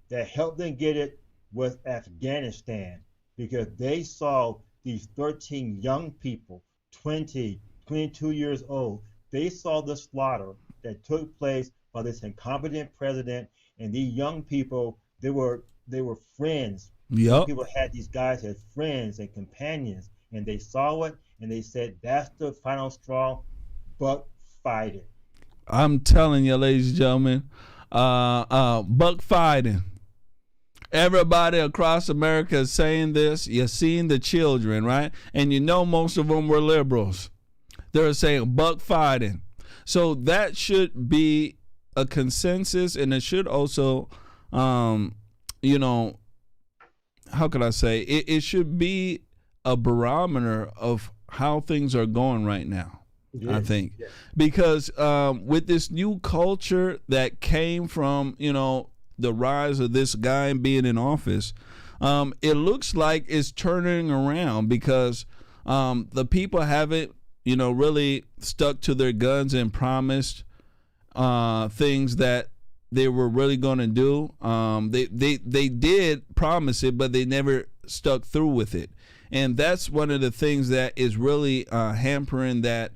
that helped them get it was Afghanistan, because they saw these 13 young people, 20, 22 years old. They saw the slaughter that took place by this incompetent president, and these young people, they were friends. Yep. People had these guys as friends and companions, and they saw it, and they said, that's the final straw, buck fight it. I'm telling you, ladies and gentlemen, buck fighting. Everybody across America is saying this. You're seeing the children, right? And you know most of them were liberals. They're saying buck fighting. So that should be a consensus, and it should also, you know, how could I say? It should be a barometer of how things are going right now. I think, because with this new culture that came from, you know, the rise of this guy being in office, it looks like it's turning around, because the people haven't, you know, really stuck to their guns and promised things that they were really going to do. They did promise it, but they never stuck through with it. And that's one of the things that is really hampering that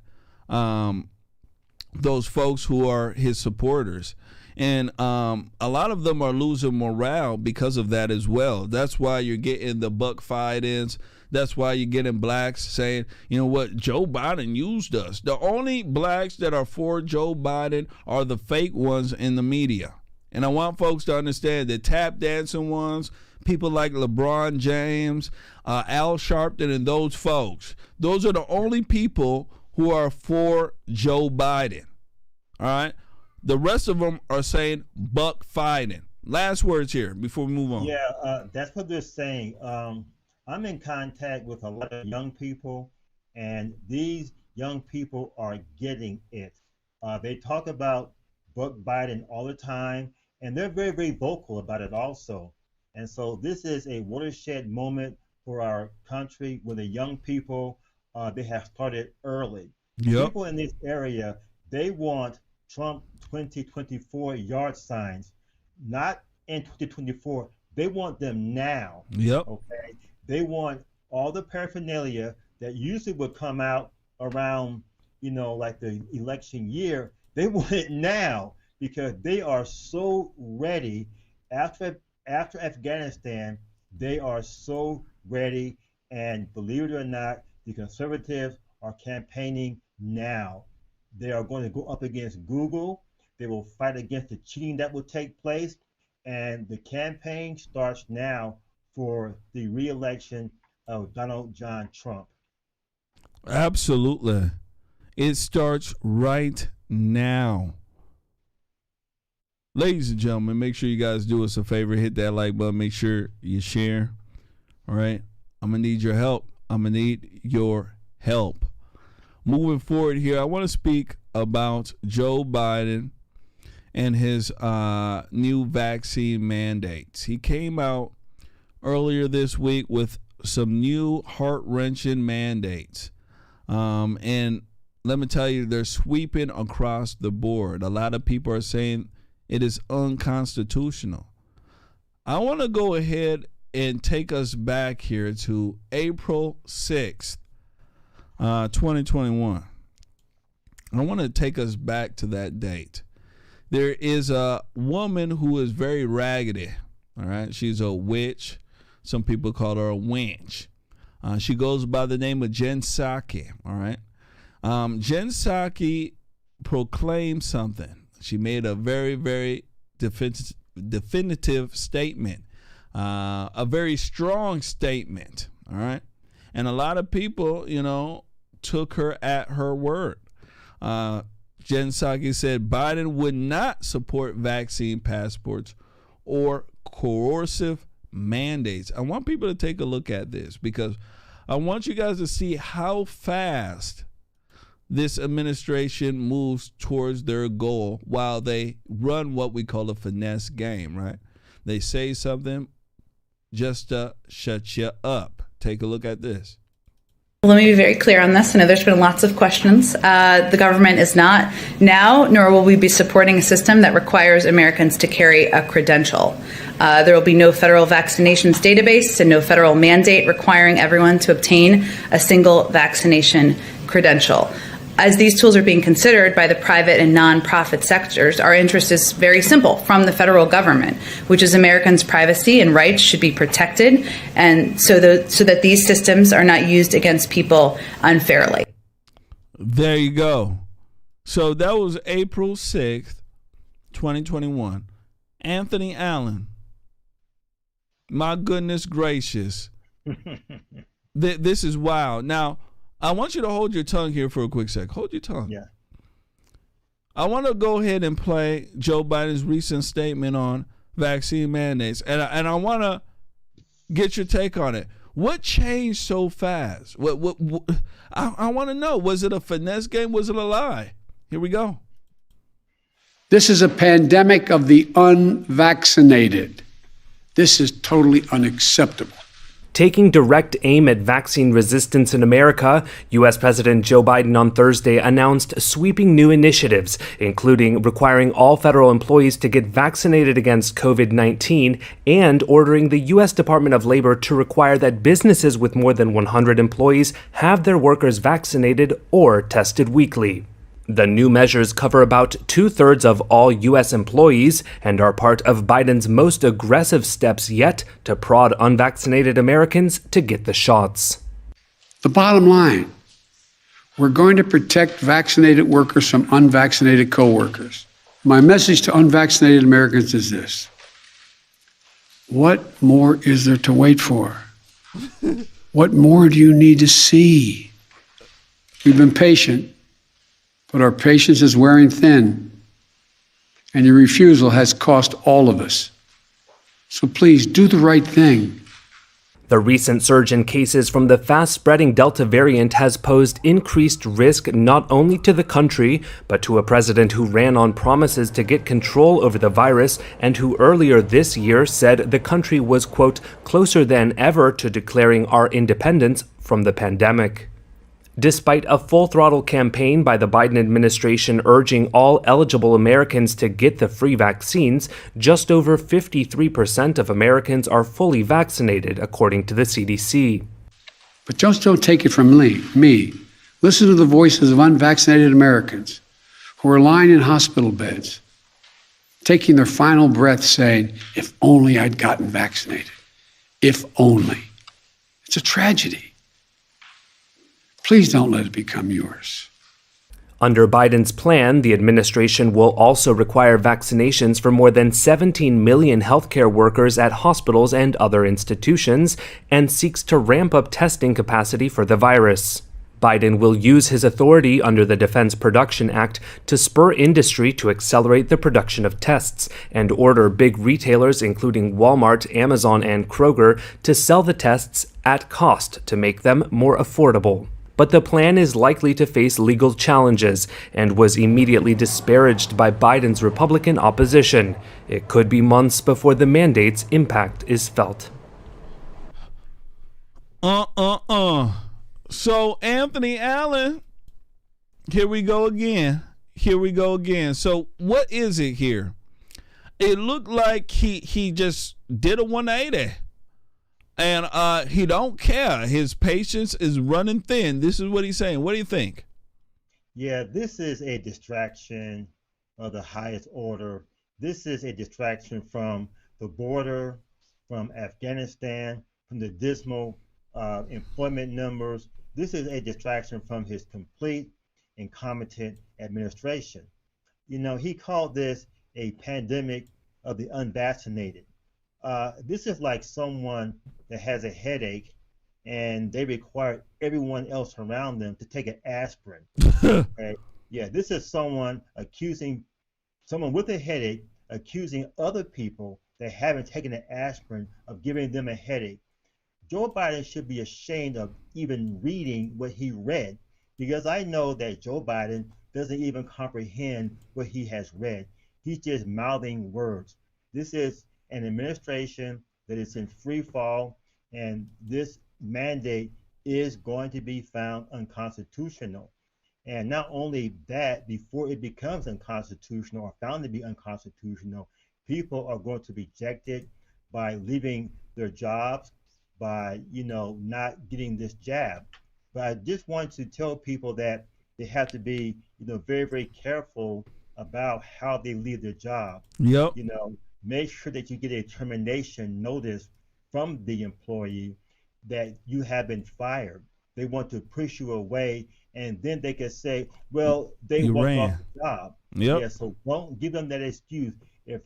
those folks who are his supporters. And a lot of them are losing morale because of that as well. That's why you're getting the buck fight-ins. That's why you're getting blacks saying, you know what, Joe Biden used us. The only blacks that are for Joe Biden are the fake ones in the media. And I want folks to understand the tap dancing ones, people like LeBron James, Al Sharpton, and those folks. Those are the only people who are for Joe Biden. All right? The rest of them are saying buck fighting. Last words here before we move on. Yeah, that's what they're saying. I'm in contact with a lot of young people, and these young people are getting it. They talk about buck Biden all the time, and they're very, very vocal about it also. And so this is a watershed moment for our country, where the young people, they have started early. Yep. People in this area, they want Trump 2024 yard signs, not in 2024. They want them now. Yep. Okay. They want all the paraphernalia that usually would come out around, you know, like the election year. They want it now, because they are so ready. After Afghanistan, they are so ready. And believe it or not, the conservatives are campaigning now. They are going to go up against Google. They will fight against the cheating that will take place. And the campaign starts now for the re-election of Donald John Trump. Absolutely. It starts right now. Ladies and gentlemen, make sure you guys do us a favor. Hit that like button. Make sure you share. All right? I'm going to need your help. I'm going to need your help. Moving forward here, I want to speak about Joe Biden and his new vaccine mandates. He came out earlier this week with some new heart-wrenching mandates. And let me tell you, they're sweeping across the board. A lot of people are saying it is unconstitutional. I want to go ahead and take us back here to April 6th, 2021. I want to take us back to that date. There is a woman who is very raggedy. All right. She's a witch. Some people call her a wench. She goes by the name of Jen Psaki. All right. Jen Psaki proclaimed something. She made a very, very definitive statement, a very strong statement. All right. And a lot of people, you know, took her at her word. Jen Psaki said Biden would not support vaccine passports or coercive mandates. I want people to take a look at this, because I want you guys to see how fast this administration moves towards their goal while they run what we call a finesse game, right? They say something just to shut you up. Take a look at this. Let me be very clear on this. I know there's been lots of questions. The government is not now, nor will we be supporting a system that requires Americans to carry a credential. There will be no federal vaccinations database and no federal mandate requiring everyone to obtain a single vaccination credential. As these tools are being considered by the private and nonprofit sectors, our interest is very simple from the federal government, which is Americans' privacy and rights should be protected, and so that these systems are not used against people unfairly. There you go. So that was April 6th, 2021. Anthony Allen. My goodness gracious. This is wild. Now, I want you to hold your tongue here for a quick sec. Hold your tongue. Yeah. I want to go ahead and play Joe Biden's recent statement on vaccine mandates, and I want to get your take on it. What changed so fast? What I want to know. Was it a finesse game? Was it a lie? Here we go. This is a pandemic of the unvaccinated. This is totally unacceptable. Taking direct aim at vaccine resistance in America, U.S. President Joe Biden on Thursday announced sweeping new initiatives, including requiring all federal employees to get vaccinated against COVID-19 and ordering the U.S. Department of Labor to require that businesses with more than 100 employees have their workers vaccinated or tested weekly. The new measures cover about 2/3 of all U.S. employees and are part of Biden's most aggressive steps yet to prod unvaccinated Americans to get the shots. The bottom line, we're going to protect vaccinated workers from unvaccinated coworkers. My message to unvaccinated Americans is this. What more is there to wait for? What more do you need to see? We've been patient. But our patience is wearing thin, and your refusal has cost all of us. So please do the right thing. The recent surge in cases from the fast-spreading Delta variant has posed increased risk not only to the country, but to a president who ran on promises to get control over the virus and who earlier this year said the country was, quote, closer than ever to declaring our independence from the pandemic. Despite a full-throttle campaign by the Biden administration urging all eligible Americans to get the free vaccines, just over 53% of Americans are fully vaccinated, according to the CDC. But just don't take it from me. Listen to the voices of unvaccinated Americans who are lying in hospital beds, taking their final breath saying, if only I'd gotten vaccinated. If only. It's a tragedy. Please don't let it become yours. Under Biden's plan, the administration will also require vaccinations for more than 17 million healthcare workers at hospitals and other institutions, and seeks to ramp up testing capacity for the virus. Biden will use his authority under the Defense Production Act to spur industry to accelerate the production of tests and order big retailers, including Walmart, Amazon, and Kroger, to sell the tests at cost to make them more affordable. But the plan is likely to face legal challenges and was immediately disparaged by Biden's Republican opposition. It could be months before the mandate's impact is felt. So Anthony Allen, here we go again. So what is it here? It looked like he just did a 180. And he don't care. His patience is running thin. This is what he's saying. What do you think? Yeah, this is a distraction of the highest order. This is a distraction from the border, from Afghanistan, from the dismal employment numbers. This is a distraction from his complete incompetent administration. You know, he called this a pandemic of the unvaccinated. This is like someone that has a headache and they require everyone else around them to take an aspirin. Okay? Yeah, this is someone with a headache accusing other people that haven't taken an aspirin of giving them a headache. Joe Biden should be ashamed of even reading what he read. because I know that Joe Biden doesn't even comprehend what he has read. He's just mouthing words. This is an administration that is in free fall, and this mandate is going to be found unconstitutional. And not only that, before it becomes unconstitutional or found to be unconstitutional, people are going to be rejected by leaving their jobs, by not getting this jab. But I just want to tell people that they have to be very, very careful about how they leave their job. Yep. Make sure that you get a termination notice from the employee that you have been fired. They want to push you away, and then they can say, well, they You walked ran. off the job. Yep. Yeah, so don't give them that excuse. If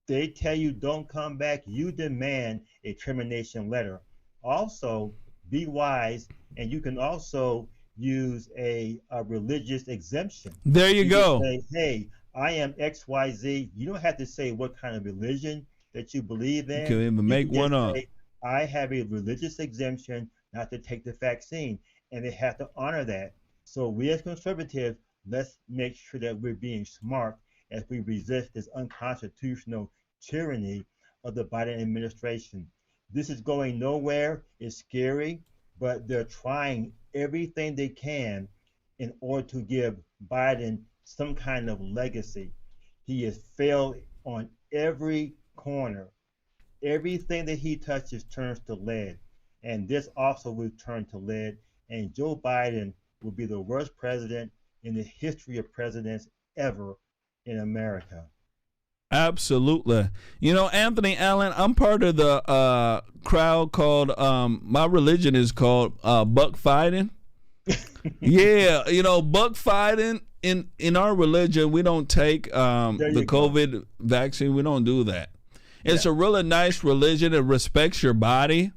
they tell you don't come back, you demand a termination letter. Also, be wise, and you can also use a religious exemption. There you go. Say, hey, I am XYZ. You don't have to say what kind of religion that you believe in. You can even You make can just one up. say, I have a religious exemption not to take the vaccine, and they have to honor that. So we as conservatives, let's make sure that we're being smart as we resist this unconstitutional tyranny of the Biden administration. This is going nowhere. It's scary, but they're trying everything they can in order to give Biden some kind of legacy. He has failed on every corner. Everything that he touches turns to lead, and this also will turn to lead, and Joe Biden will be the worst president in the history of presidents ever in America. Absolutely. Anthony Allen, I'm part of the crowd called, my religion is called buck fighting. Yeah, buck fighting. In our religion, we don't take the COVID vaccine. We don't do that. It's a really nice religion. It respects your body.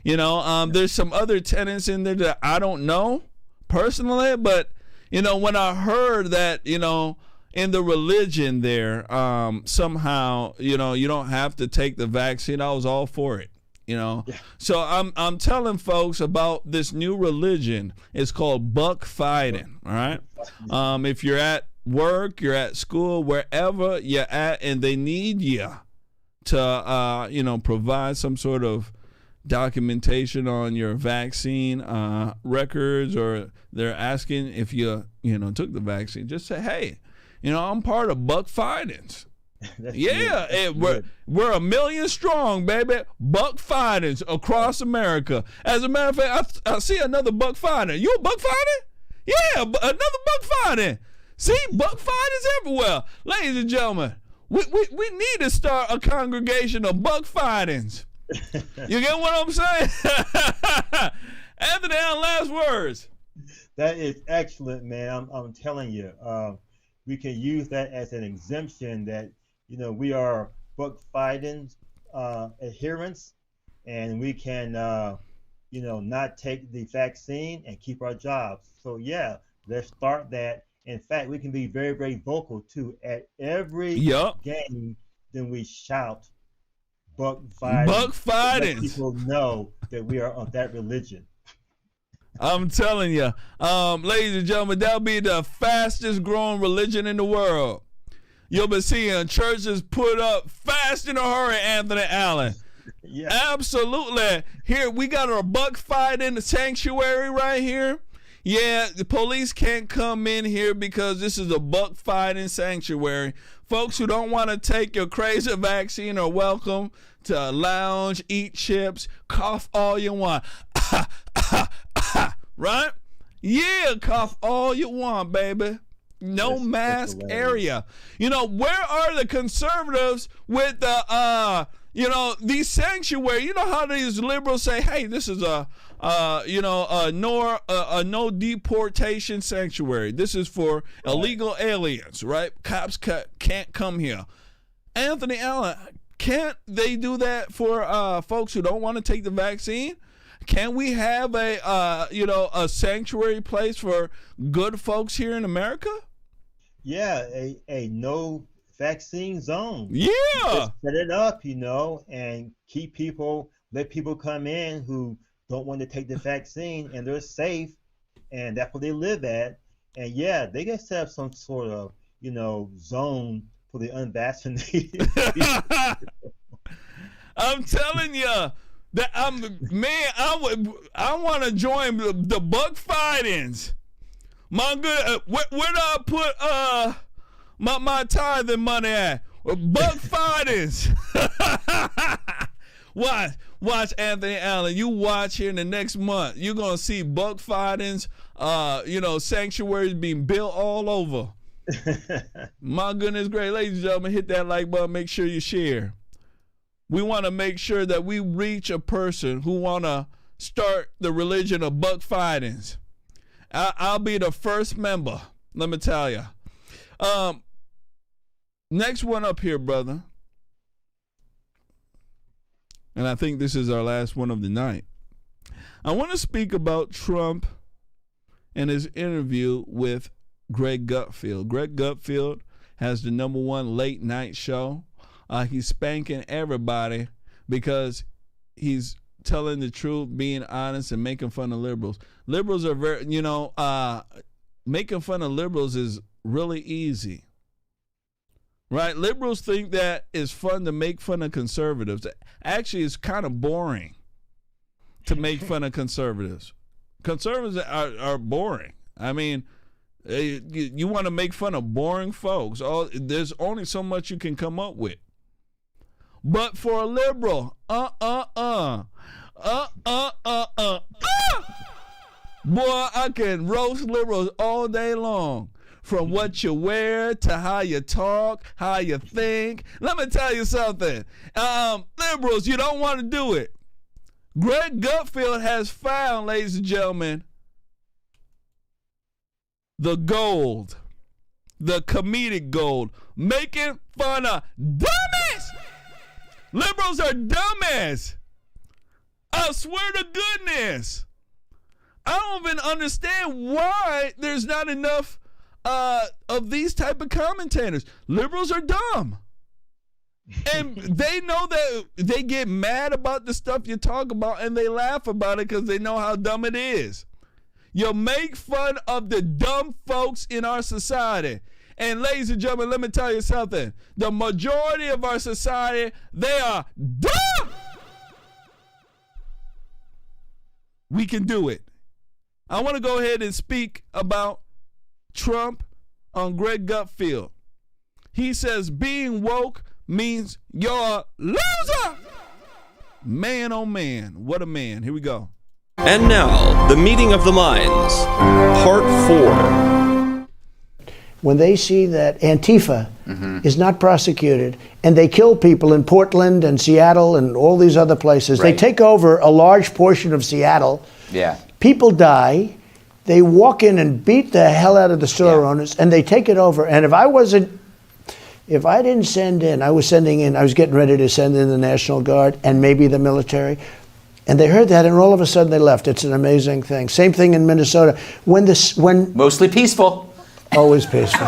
There's some other tenets in there that I don't know personally, but when I heard that, in the religion there, somehow, you don't have to take the vaccine, I was all for it. So I'm telling folks about this new religion. It's called buck fighting. All right. If you're at work, you're at school, wherever you're at, and they need you to provide some sort of documentation on your vaccine records, or they're asking if you took the vaccine, just say, hey, I'm part of buck fightings. Yeah, we're 1 million strong, baby. Buck fightings across America. As a matter of fact, I see another buck fighting. You a buck fighting? Yeah, another buck fighting. See, buck fightings everywhere. Ladies and gentlemen, we need to start a congregation of buck fightings. You get what I'm saying? Anthony, last words. That is excellent, man. I'm telling you. We can use that as an exemption that, we are buck fighting adherents, and we can, not take the vaccine and keep our jobs. So, yeah, let's start that. In fact, we can be very, very vocal, too. At every game, then we shout buck fighting. Buck fighting. Let people know that we are of that religion. I'm telling you, ladies and gentlemen, that'll be the fastest growing religion in the world. You'll be seeing churches put up fast in a hurry, Anthony Allen. Yeah. Absolutely. Here, we got our buck fighting sanctuary right here. Yeah, the police can't come in here because this is a buck fighting sanctuary. Folks who don't want to take your crazy vaccine are welcome to lounge, eat chips, cough all you want. Right? Yeah, cough all you want, baby. No mask area. Where are the conservatives with the these sanctuary? How these liberals say, hey, this is a no deportation sanctuary. This is for illegal aliens, right? Cops can't come here. Anthony Allen, can't they do that for folks who don't want to take the vaccine? Can we have a sanctuary place for good folks here in America? Yeah, a no vaccine zone. Yeah. Just set it up, and let people come in who don't want to take the vaccine, and they're safe, and that's where they live at. And yeah, they can set up some sort of, zone for the unvaccinated. I'm telling you that I want to join the buck fightings. My good, where do I put my tithing money at? Buck fightings. Watch Anthony Allen. You watch here in the next month. You're gonna see buck fightings. Sanctuaries being built all over. My goodness, great, ladies and gentlemen, hit that like button. Make sure you share. We want to make sure that we reach a person who want to start the religion of buck fightings. I'll be the first member, let me tell you. Next one up here, brother. And I think this is our last one of the night. I want to speak about Trump and his interview with Greg Gutfeld. Greg Gutfeld has the #1 late night show. He's spanking everybody because he's telling the truth, being honest, and making fun of liberals. Liberals are very, making fun of liberals is really easy. Right? Liberals think that it's fun to make fun of conservatives. Actually, it's kind of boring to make fun of conservatives. Conservatives are boring. I mean, you want to make fun of boring folks. There's only so much you can come up with. But for a liberal, boy, I can roast liberals all day long. From what you wear to how you talk, how you think. Let me tell you something. Liberals, you don't want to do it. Greg Gutfeld has found, ladies and gentlemen, the gold, the comedic gold, making fun of dumbass. Liberals are dumbass. I swear to goodness. I don't even understand why there's not enough of these type of commentators. Liberals are dumb. And they know that they get mad about the stuff you talk about and they laugh about it because they know how dumb it is. You make fun of the dumb folks in our society. And ladies and gentlemen, let me tell you something. The majority of our society, they are dumb. We can do it. I want to go ahead and speak about Trump on Greg Gutfeld. He says being woke means you're a loser. Man, oh man, what a man. Here we go. And now, the meeting of the minds, part 4. When they see that Antifa is not prosecuted and they kill people in Portland and Seattle and all these other places, they take over a large portion of Seattle. Yeah. People die. They walk in and beat the hell out of the store owners, and they take it over. And if I didn't send in, I was getting ready to send in the National Guard and maybe the military. And they heard that, and all of a sudden they left. It's an amazing thing. Same thing in Minnesota. When mostly peaceful. Always peaceful.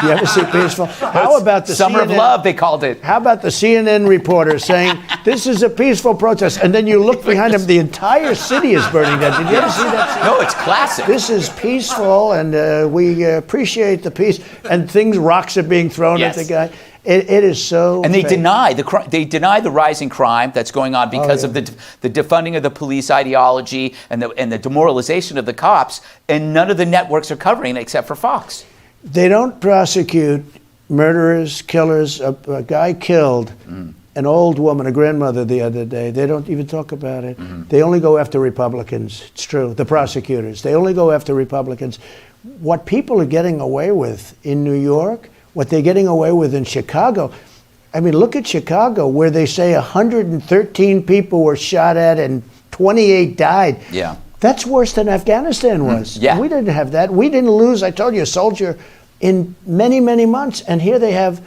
You ever see peaceful? How about the Summer of Love, they called it. How about the CNN reporter saying, this is a peaceful protest, and then you look behind him, the entire city is burning down. Did you ever see that? No, it's classic. This is peaceful, and we appreciate the peace, and rocks are being thrown at the guy. It is so. And they fake. deny the rising crime that's going on because of the defunding of the police ideology and the demoralization of the cops, and none of the networks are covering it except for Fox. They don't prosecute murderers, killers. A guy killed an old woman, a grandmother, the other day. They don't even talk about it. They only go after Republicans. It's true. The prosecutors. They only go after Republicans. What people are getting away with in New York, what they're getting away with in Chicago. I mean, look at Chicago, where they say 113 people were shot at and 28 died. Yeah. That's worse than Afghanistan was. Yeah. We didn't have that. We didn't lose, I told you, a soldier in many, many months. And here they have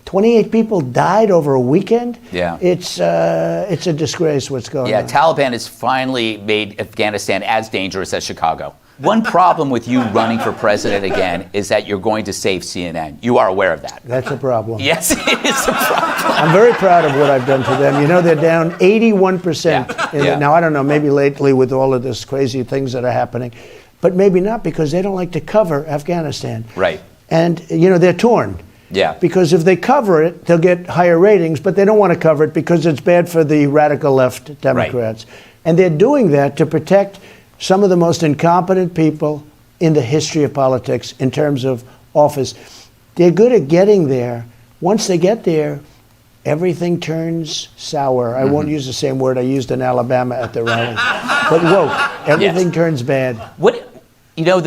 28 people died over a weekend. Yeah. It's a disgrace what's going on. Yeah, Taliban has finally made Afghanistan as dangerous as Chicago. One problem with you running for president again is that you're going to save CNN. You are aware of that. That's a problem. Yes, it is a problem. I'm very proud of what I've done to them. You know, they're down 81%. Now, I don't know, maybe lately with all of this crazy things that are happening, but maybe not, because they don't like to cover Afghanistan. Right. And, you know, they're torn. Yeah. Because if they cover it, they'll get higher ratings, but they don't want to cover it because it's bad for the radical left Democrats. Right. And they're doing that to protect some of the most incompetent people in the history of politics in terms of office. They're good at getting there. Once they get there, everything turns sour. I won't use the same word I used in Alabama at the rally. But woke. Everything turns bad. What, you know,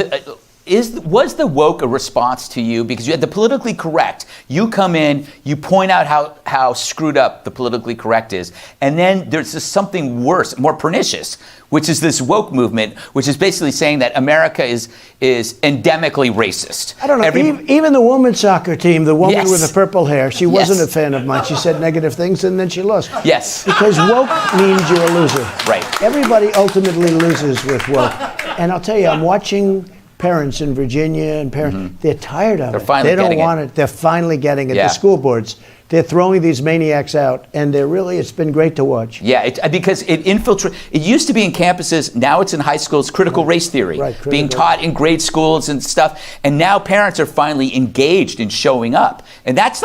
was the woke a response to you? Because you had the politically correct. You come in, you point out how screwed up the politically correct is, and then there's just something worse, more pernicious, which is this woke movement, which is basically saying that America is endemically racist. I don't know. Even the women's soccer team, the woman with the purple hair, she wasn't a fan of mine. She said negative things, and then she lost. Yes. Because woke means you're a loser. Right. Everybody ultimately loses with woke. And I'll tell you, I'm watching parents in Virginia and parents, they're tired of it. They don't want it. They're finally getting it. The school boards, they're throwing these maniacs out, and it's been great to watch. Yeah, because it infiltrates. It used to be in campuses, now it's in high schools, critical race theory, being taught in grade schools and stuff, and now parents are finally engaged in showing up. And that's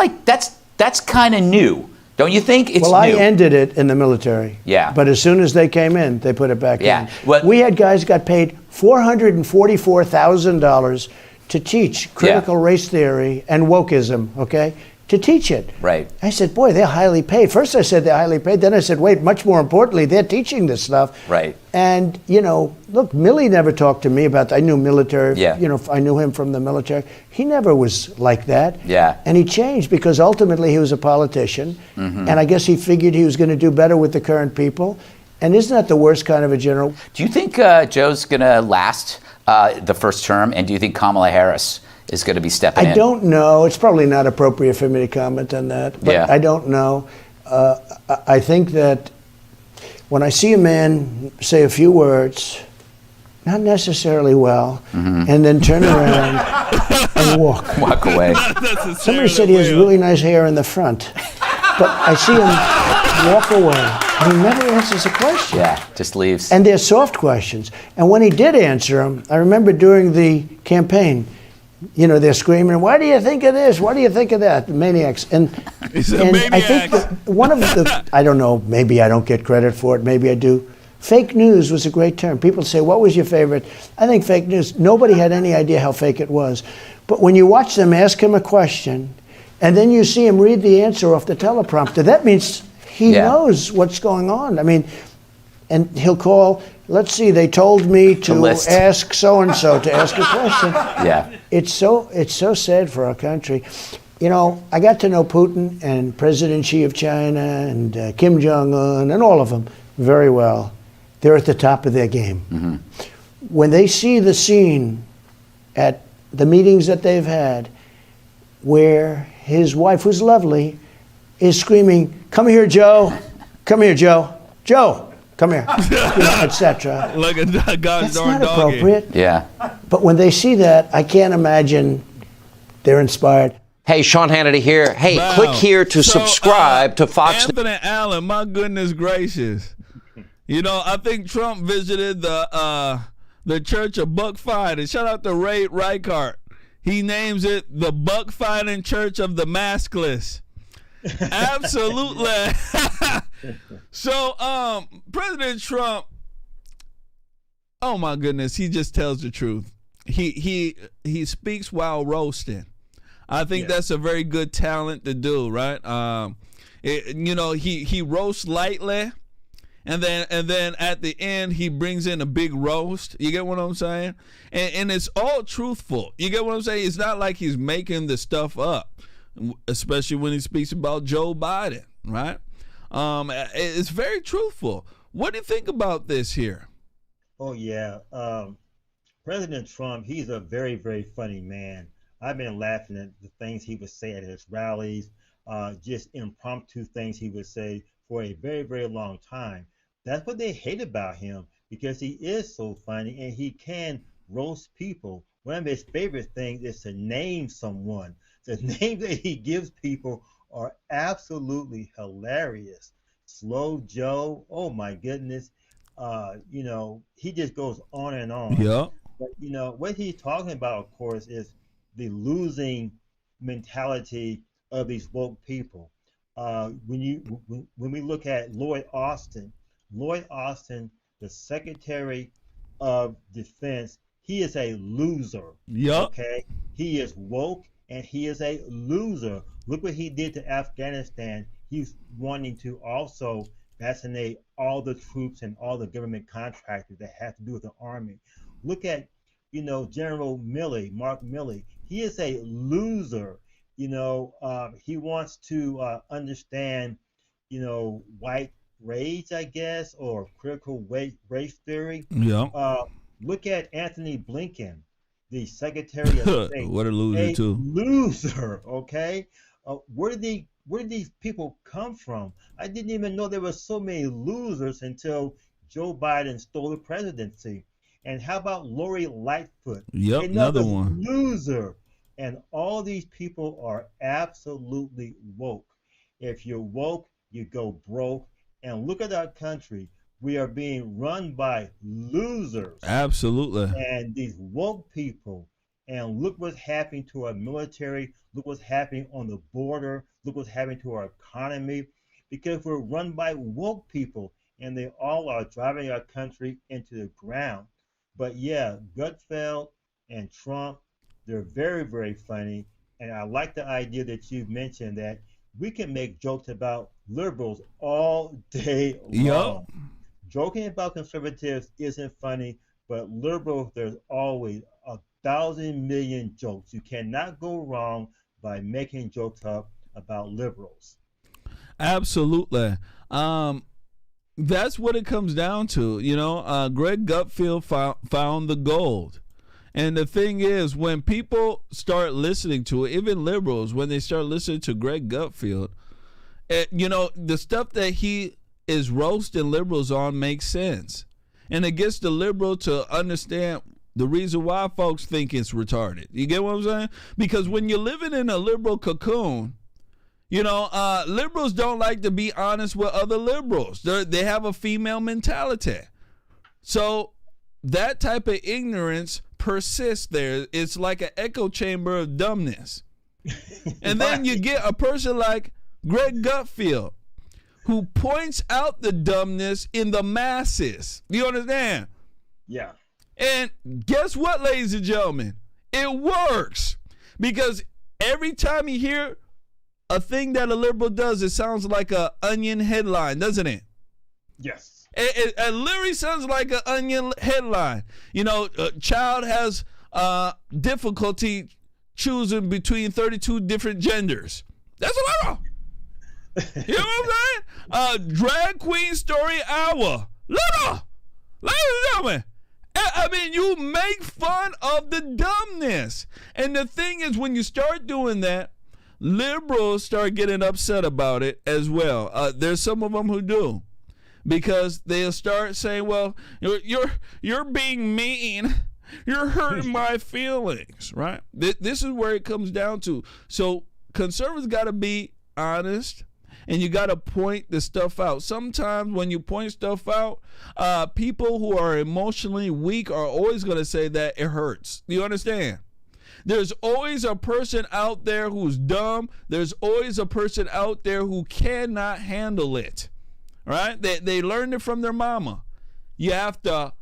kind of new. Don't you think? It's I new. ended it in the military. Yeah. But as soon as they came in, they put it back in. Well, we had guys got paid $444,000 to teach critical race theory and wokeism, okay? To teach it. Right. I said, boy, they're highly paid. First I said they're highly paid. Then I said, wait, much more importantly, they're teaching this stuff. Right. And, you know, look, Millie never talked to me about that. I knew military. Yeah. You know, I knew him from the military. He never was like that. Yeah. And he changed because ultimately he was a politician. And I guess he figured he was going to do better with the current people. And isn't that the worst kind of a general? Do you think Joe's going to last the first term? And do you think Kamala Harris is going to be stepping in? I don't know. It's probably not appropriate for me to comment on that. But I don't know. I think that when I see a man say a few words, not necessarily well, and then turn around and walk away. Somebody said he has really nice hair in the front. But I see him walk away. He never answers a question. Yeah, just leaves. And they're soft questions. And when he did answer them, I remember during the campaign, you know, they're screaming, why do you think of this? What do you think of that? Maniacs. And I think that one of the, I don't know, maybe I don't get credit for it, maybe I do. Fake news was a great term. People say, what was your favorite? I think fake news, nobody had any idea how fake it was. But when you watch them ask him a question, and then you see him read the answer off the teleprompter, that means he knows what's going on. I mean, and he'll call, let's see, they told me to ask so-and-so to ask a question. Yeah. It's so sad for our country. You know, I got to know Putin and President Xi of China and Kim Jong-un and all of them very well. They're at the top of their game. When they see the scene at the meetings that they've had where his wife, who's lovely, is screaming, come here, Joe. Come here, Joe. Joe, come here, etc. Like a gosh That's darn not doggy. appropriate. Yeah. But when they see that, I can't imagine they're inspired. Hey, Sean Hannity here. Hey, Wow. click here to subscribe to Fox. Anthony Allen, my goodness gracious. You know, I think Trump visited the Church of Buck Fighting. Shout out to Ray Reichart. He names it the Buck Fighting Church of the Maskless. Absolutely. So, President Trump, oh my goodness, he just tells the truth. He speaks while roasting. I think that's a very good talent to do, right? You know, he roasts lightly, and then at the end he brings in a big roast. You get what I'm saying? And it's all truthful. You get what I'm saying? It's not like he's making the stuff up, especially when he speaks about Joe Biden, right? It's very truthful. What do you think about this here? Oh yeah, President Trump, he's a very, very funny man. I've been laughing at the things he would say at his rallies, just impromptu things he would say for a very, very long time. That's what they hate about him, because he is so funny and he can roast people. One of his favorite things is to name someone. The names that he gives people are absolutely hilarious. Slow Joe, oh my goodness. You know, he just goes on and on. Yeah. But what he's talking about, of course, is the losing mentality of these woke people. When we look at Lloyd Austin, the Secretary of Defense, he is a loser. Yup. Okay, he is woke and he is a loser. Look what he did to Afghanistan. He's wanting to also vaccinate all the troops and all the government contractors that have to do with the army. Look at, General Milley, Mark Milley. He is a loser. He wants to understand, white rage, I guess, or critical race theory. Yeah. Look at Anthony Blinken, the Secretary of State. What a loser, too. Loser, okay? Where did these people come from? I didn't even know there were so many losers until Joe Biden stole the presidency. And how about Lori Lightfoot? Yep, another one. Loser. And all these people are absolutely woke. If you're woke, you go broke. And look at our country. We are being run by losers. Absolutely. And these woke people. And look what's happening to our military. Look what's happening on the border. Look what's happening to our economy. Because we're run by woke people. And they all are driving our country into the ground. But yeah, Gutfeld and Trump, they're very, very funny. And I like the idea that you mentioned that we can make jokes about liberals all day long. Yep. Joking about conservatives isn't funny, but liberals, there's always 1,000 million jokes. You cannot go wrong by making jokes up about liberals. Absolutely. That's what it comes down to. Greg Gutfeld found the gold. And the thing is, when people start listening to it, even liberals, when they start listening to Greg Gutfeld, the stuff that he is roasting liberals on makes sense. And it gets the liberal to understand the reason why folks think it's retarded. You get what I'm saying? Because when you're living in a liberal cocoon, liberals don't like to be honest with other liberals. They have a female mentality. So that type of ignorance persists there. It's like an echo chamber of dumbness. And then you get a person like Greg Gutfeld who points out the dumbness in the masses. You understand? Yeah. And guess what, ladies and gentlemen? It works. Because every time you hear a thing that a liberal does, it sounds like an Onion headline, doesn't it? Yes. It literally sounds like an Onion headline. A child has difficulty choosing between 32 different genders. That's a liberal. You know what I'm saying? Drag queen story hour. Liberal. Ladies and gentlemen. I mean, you make fun of the dumbness. And the thing is, when you start doing that, liberals start getting upset about it as well. There's some of them who do, because they'll start saying, "Well, you're being mean. You're hurting my feelings." Right? This is where it comes down to. So conservatives got to be honest, and you got to point the stuff out. Sometimes when you point stuff out, people who are emotionally weak are always going to say that it hurts. Do you understand? There's always a person out there who's dumb. There's always a person out there who cannot handle it. Right? They learned it from their mama. You have to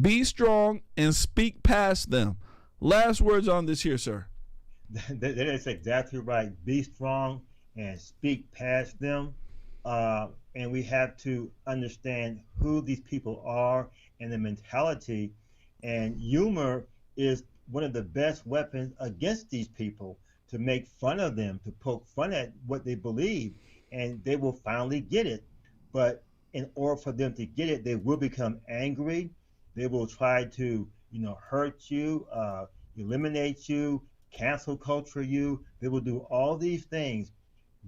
be strong and speak past them. Last words on this here, sir. That is exactly right. Be strong and speak past them. And we have to understand who these people are and the mentality. And humor is one of the best weapons against these people, to make fun of them, to poke fun at what they believe, and they will finally get it. But in order for them to get it, they will become angry. They will try to, hurt you, eliminate you, cancel culture you. They will do all these things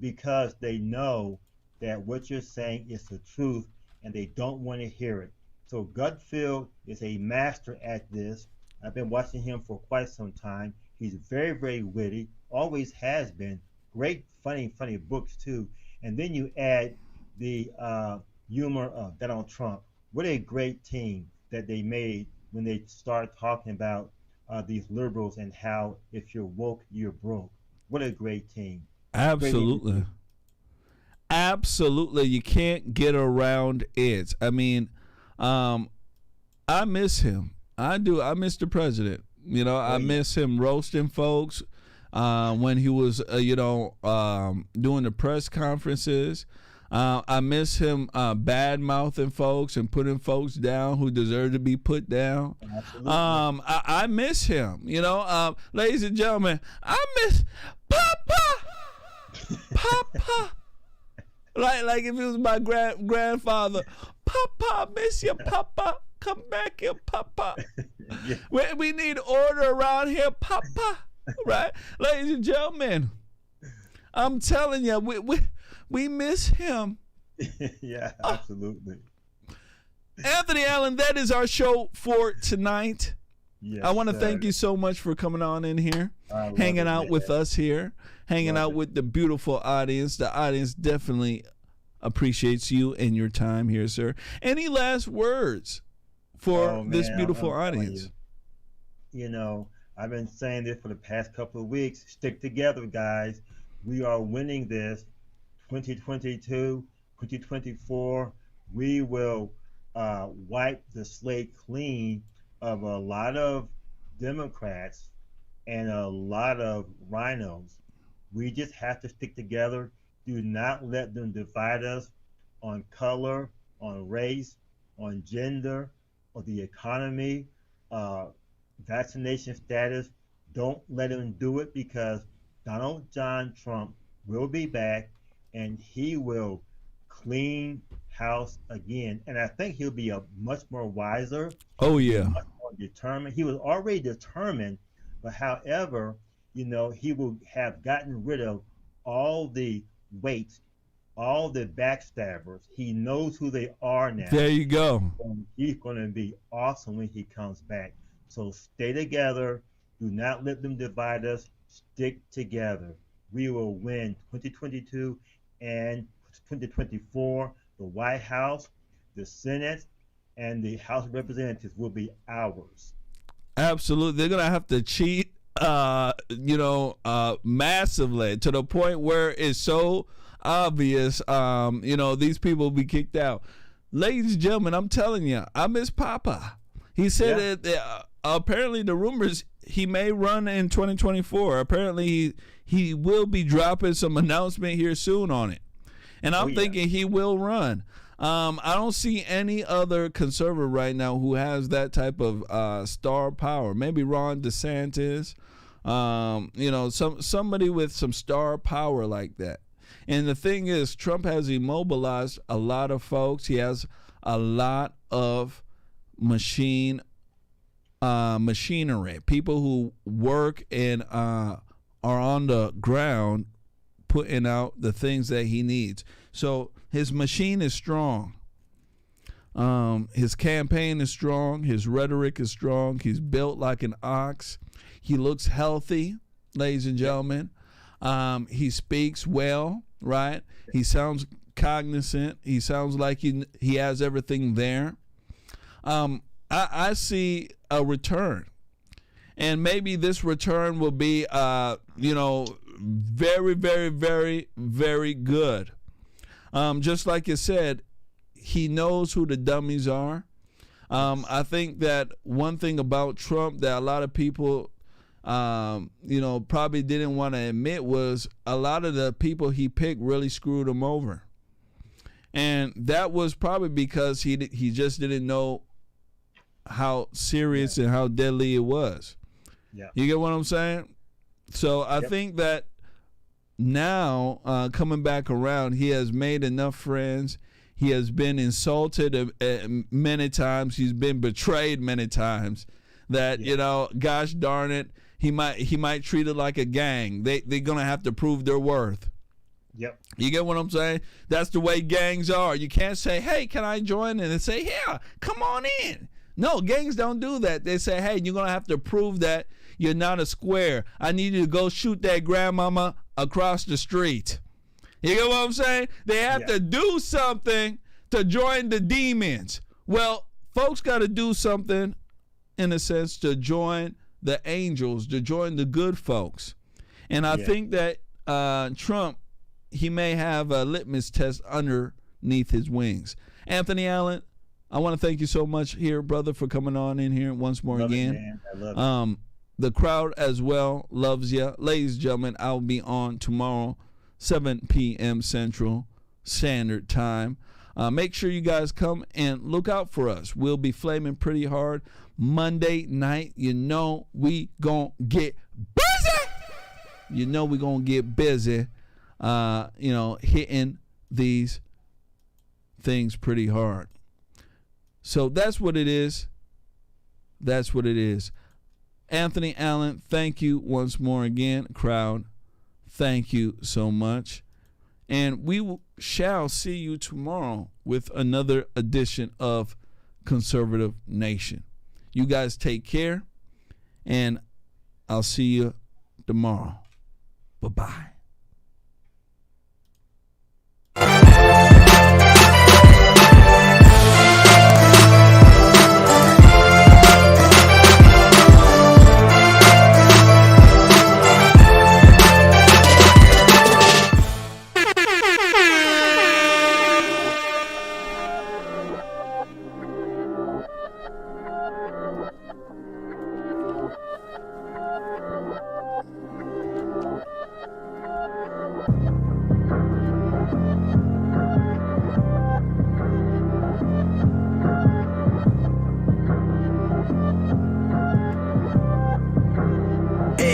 because they know that what you're saying is the truth and they don't want to hear it. So Gutfeld is a master at this. I've been watching him for quite some time. He's very, very witty, always has been. Great, funny books too. And then you add the humor of Donald Trump. What a great team that they made when they start talking about these liberals and how if you're woke, you're broke. What a great team. Absolutely. Absolutely. You can't get around it. I mean, I miss him. I do. I miss the president. You know, I miss him roasting folks when he was, doing the press conferences. I miss him bad-mouthing folks and putting folks down who deserve to be put down. I miss him. You know, ladies and gentlemen, I miss Papa. Papa. Like if it was my grandfather. Papa, I miss you, Papa. Come back here, Papa. We need order around here, Papa. Right? Ladies and gentlemen, I'm telling you, we miss him. Yeah, absolutely. Anthony Allen, that is our show for tonight. Yes, I want to thank you so much for coming on in here, hanging out with us here, hanging out with the beautiful audience. The audience definitely appreciates you and your time here, sir. Any last words for this beautiful audience? You know, I've been saying this for the past couple of weeks. Stick together, guys. We are winning this. 2022, 2024, we will wipe the slate clean of a lot of Democrats and a lot of rhinos. We just have to stick together. Do not let them divide us on color, on race, on gender, or the economy, vaccination status. Don't let them do it, because Donald John Trump will be back and he will clean house again. And I think he'll be a much more wiser. Oh, yeah. Much more determined. He was already determined, but however, you know, he will have gotten rid of all the weight, all the backstabbers. He knows who they are now. There you go. And he's going to be awesome when he comes back. So stay together. Do not let them divide us. Stick together. We will win 2022 and 2024. The White House, the Senate, and the House of Representatives will be ours. Absolutely. They're going to have to cheat, massively, to the point where it's so obvious, these people will be kicked out. Ladies and gentlemen, I'm telling you, I miss Papa. He said that apparently the rumors, he may run in 2024. Apparently he will be dropping some announcement here soon on it. And I'm thinking he will run. I don't see any other conservative right now who has that type of star power. Maybe Ron DeSantis, somebody with some star power like that. And the thing is, Trump has immobilized a lot of folks. He has a lot of machinery, people who work and are on the ground putting out the things that he needs. So his machine is strong. His campaign is strong. His rhetoric is strong. He's built like an ox. He looks healthy, ladies and gentlemen. He speaks well, right? He sounds cognizant. He sounds like he has everything there. I see a return. And maybe this return will be, very, very, very, very good. Just like you said, he knows who the dummies are. I think that one thing about Trump that a lot of people, probably didn't want to admit was a lot of the people he picked really screwed him over. And that was probably because he just didn't know how serious and how deadly it was. Yeah. You get what I'm saying? So I think that now, coming back around, he has made enough friends. He has been insulted many times. He's been betrayed many times. That gosh darn it, he might treat it like a gang. They're gonna have to prove their worth. Yep. You get what I'm saying? That's the way gangs are. You can't say, "Hey, can I join?" and say, "Yeah, come on in." No, gangs don't do that. They say, "Hey, you're gonna have to prove that you're not a square. I need you to go shoot that grandmama across the street." You get what I'm saying? They have to do something to join the demons. Well, folks got to do something in a sense, to join the angels, to join the good folks. And I think that Trump, he may have a litmus test underneath his wings. Anthony Allen, I want to thank you so much here, brother, for coming on in here once more again. I love it. The crowd as well loves you. Ladies and gentlemen, I'll be on tomorrow, 7 p.m. Central Standard Time. Make sure you guys come and look out for us. We'll be flaming pretty hard Monday night. You know we gonna get busy. You know we gonna get busy. Hitting these things pretty hard. So that's what it is. That's what it is. Anthony Allen, thank you once more again. Crowd, thank you so much. And we shall see you tomorrow with another edition of Conservative Nation. You guys take care, and I'll see you tomorrow. Bye-bye.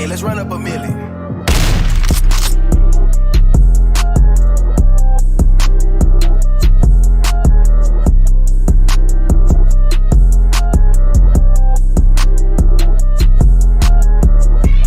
Let's run up a million.